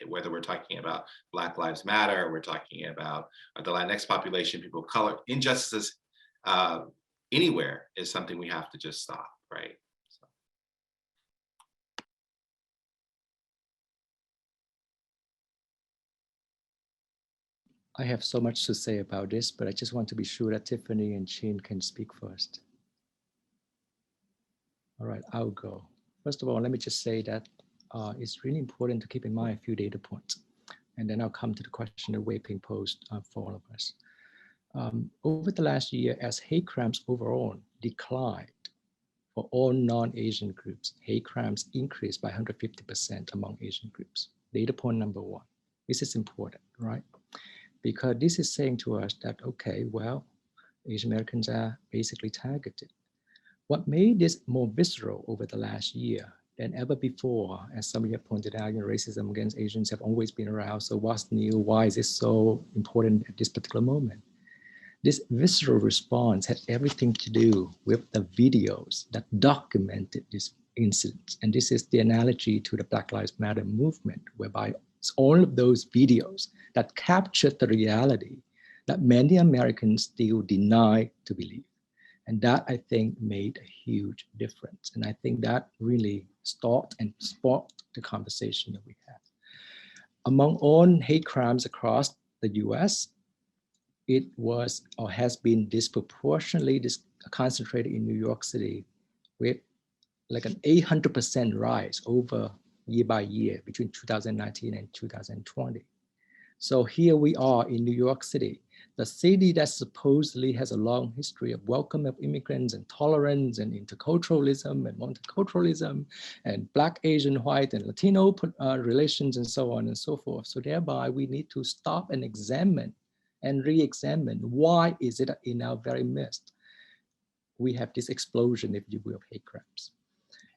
Whether we're talking about Black Lives Matter, we're talking about the Latinx population, people of color, injustices anywhere is something we have to just stop, right? So. I have so much to say about this, but I just want to be sure that Tiffany and Chin can speak first. All right, I'll go. First of all, let me just say that it's really important to keep in mind a few data points. And then I'll come to the question that Weiping posed for all of us. Over the last year, as hate crimes overall declined for all non-Asian groups, hate crimes increased by 150% among Asian groups. Data point number one. This is important, right? Because this is saying to us that, okay, well, Asian Americans are basically targeted. What made this more visceral over the last year than ever before, as some of you have pointed out, racism against Asians have always been around. So what's new? Why is this so important at this particular moment? This visceral response had everything to do with the videos that documented this incident. And this is the analogy to the Black Lives Matter movement, whereby it's all of those videos that captured the reality that many Americans still deny to believe. And that, I think, made a huge difference. And I think that really sparked the conversation that we had. Among all hate crimes across the US, it was or has been disproportionately concentrated in New York City with like an 800% rise over year by year between 2019 and 2020. So here we are in New York City, the city that supposedly has a long history of welcome of immigrants and tolerance and interculturalism and multiculturalism and Black, Asian, white, and Latino relations and so on and so forth. So thereby we need to stop and examine and re-examine why is it in our very midst we have this explosion, if you will, of hate crimes.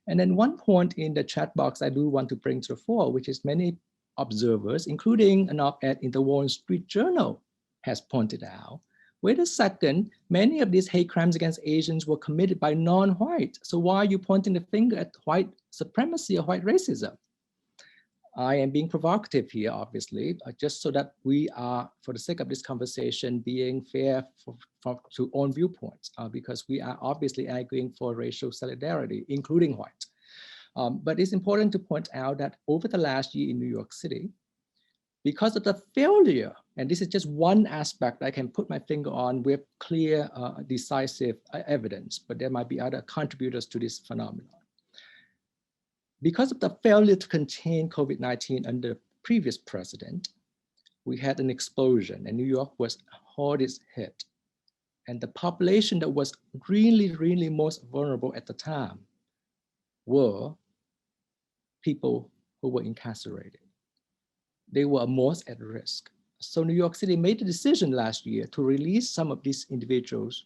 And then one point in the chat box I do want to bring to the fore, which is many observers, including an op-ed in the Wall Street Journal, has pointed out, wait a second, many of these hate crimes against Asians were committed by non-white. So why are you pointing the finger at white supremacy or white racism? I am being provocative here, obviously, just so that we are, for the sake of this conversation, being fair to all viewpoints, because we are obviously arguing for racial solidarity, including white. But it's important to point out that over the last year in New York City, because of the failure, and this is just one aspect I can put my finger on with clear, decisive evidence, but there might be other contributors to this phenomenon. Because of the failure to contain COVID-19 under the previous president, we had an explosion and New York was hardest hit. And the population that was really, really most vulnerable at the time were people who were incarcerated. They were most at risk. So New York City made the decision last year to release some of these individuals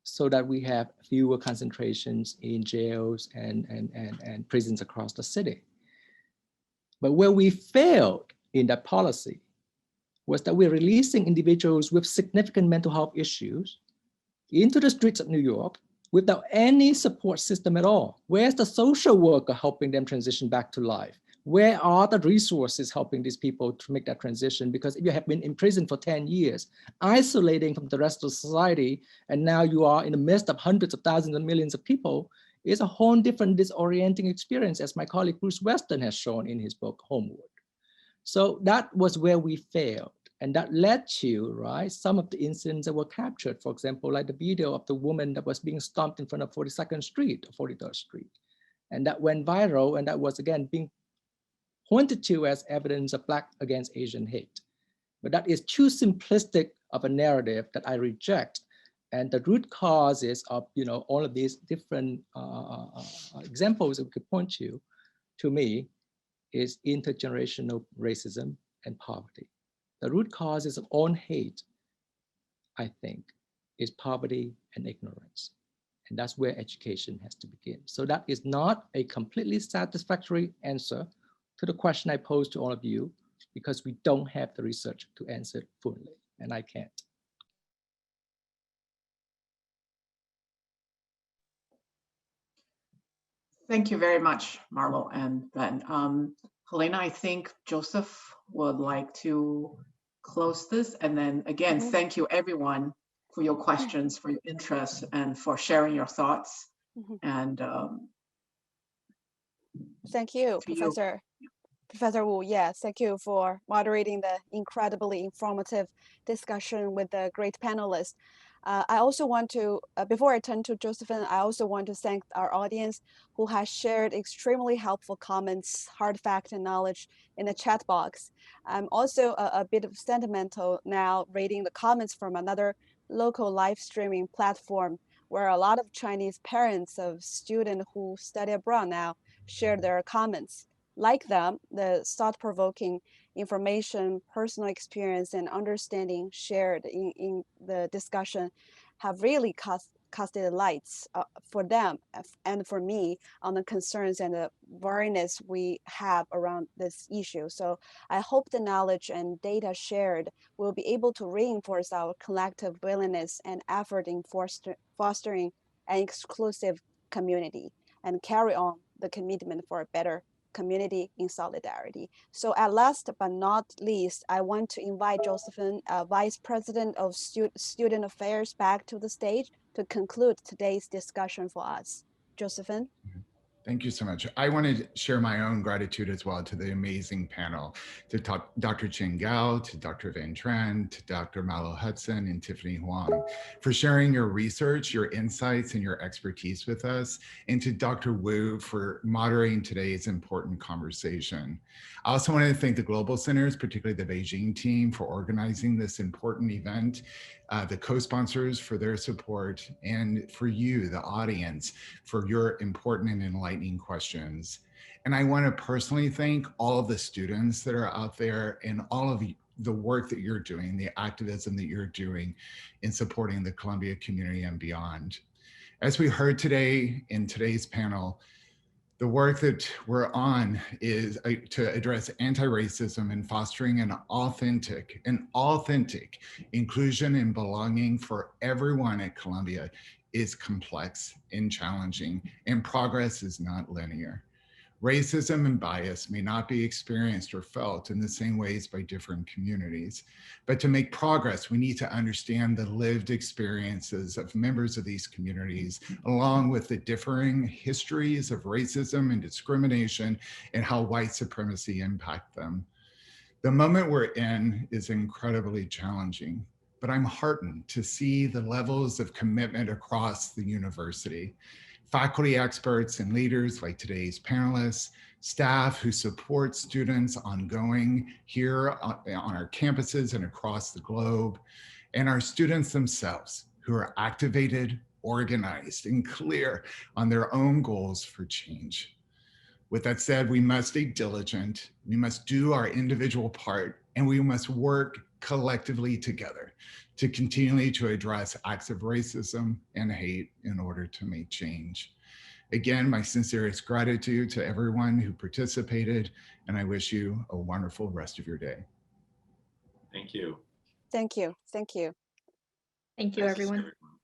so that we have fewer concentrations in jails and prisons across the city. But where we failed in that policy was that we're releasing individuals with significant mental health issues into the streets of New York without any support system at all. Where's the social worker helping them transition back to life? Where are the resources helping these people to make that transition? Because if you have been in prison for 10 years, isolating from the rest of society, and now you are in the midst of hundreds of thousands and millions of people, is a whole different disorienting experience, as my colleague Bruce Weston has shown in his book, Homeward. So that was where we failed. And that led to, right, some of the incidents that were captured, for example, like the video of the woman that was being stomped in front of 42nd Street or 43rd Street. And that went viral, and that was, again, being pointed to as evidence of Black against Asian hate. But that is too simplistic of a narrative that I reject. And the root causes of, all of these different examples that we could point to me, is intergenerational racism and poverty. The root causes of all hate, I think, is poverty and ignorance. And that's where education has to begin. So that is not a completely satisfactory answer to the question I posed to all of you, because we don't have the research to answer it fully, and I can't. Thank you very much, Malo and Ben. Helena, I think Joseph would like to close this. And then again, thank you everyone for your questions, for your interest, and for sharing your thoughts. And thank you, Professor Wu. Yes, thank you for moderating the incredibly informative discussion with the great panelists. I also want to, before I turn to Josephine, I also want to thank our audience who has shared extremely helpful comments, hard fact and knowledge in the chat box. I'm also a bit of sentimental now reading the comments from another local live streaming platform where a lot of Chinese parents of students who study abroad now share their comments. Like them, the thought-provoking information, personal experience, and understanding shared in the discussion have really casted lights for them and for me on the concerns and the worriness we have around this issue. So I hope the knowledge and data shared will be able to reinforce our collective willingness and effort in fostering an exclusive community and carry on the commitment for a better community in solidarity. So at last but not least, I want to invite Josephine, Vice President of Student Affairs, back to the stage to conclude today's discussion for us. Josephine? Thank you so much. I want to share my own gratitude as well to the amazing panel, to Dr. Chen Gao, to Dr. Van Tran, to Dr. Malo Hutson, and Tiffany Huang for sharing your research, your insights, and your expertise with us, and to Dr. Wu for moderating today's important conversation. I also want to thank the Global Centers, particularly the Beijing team, for organizing this important event, the co-sponsors for their support, and for you, the audience, for your important and enlightening questions. And I want to personally thank all of the students that are out there and all of the work that you're doing, the activism that you're doing in supporting the Columbia community and beyond. As we heard today in today's panel, the work that we're on is to address anti-racism and fostering an authentic inclusion and belonging for everyone at Columbia is complex and challenging, and progress is not linear. Racism and bias may not be experienced or felt in the same ways by different communities, but to make progress, we need to understand the lived experiences of members of these communities, along with the differing histories of racism and discrimination and how white supremacy impact them. The moment we're in is incredibly challenging, but I'm heartened to see the levels of commitment across the university. Faculty experts and leaders like today's panelists, staff who support students ongoing here on our campuses and across the globe, and our students themselves who are activated, organized, and clear on their own goals for change. With that said, we must stay diligent, we must do our individual part, and we must work collectively together to continually to address acts of racism and hate in order to make change. Again, my sincerest gratitude to everyone who participated, and I wish you a wonderful rest of your day. Thank you. Thank you. Thank you. Thank you, everyone.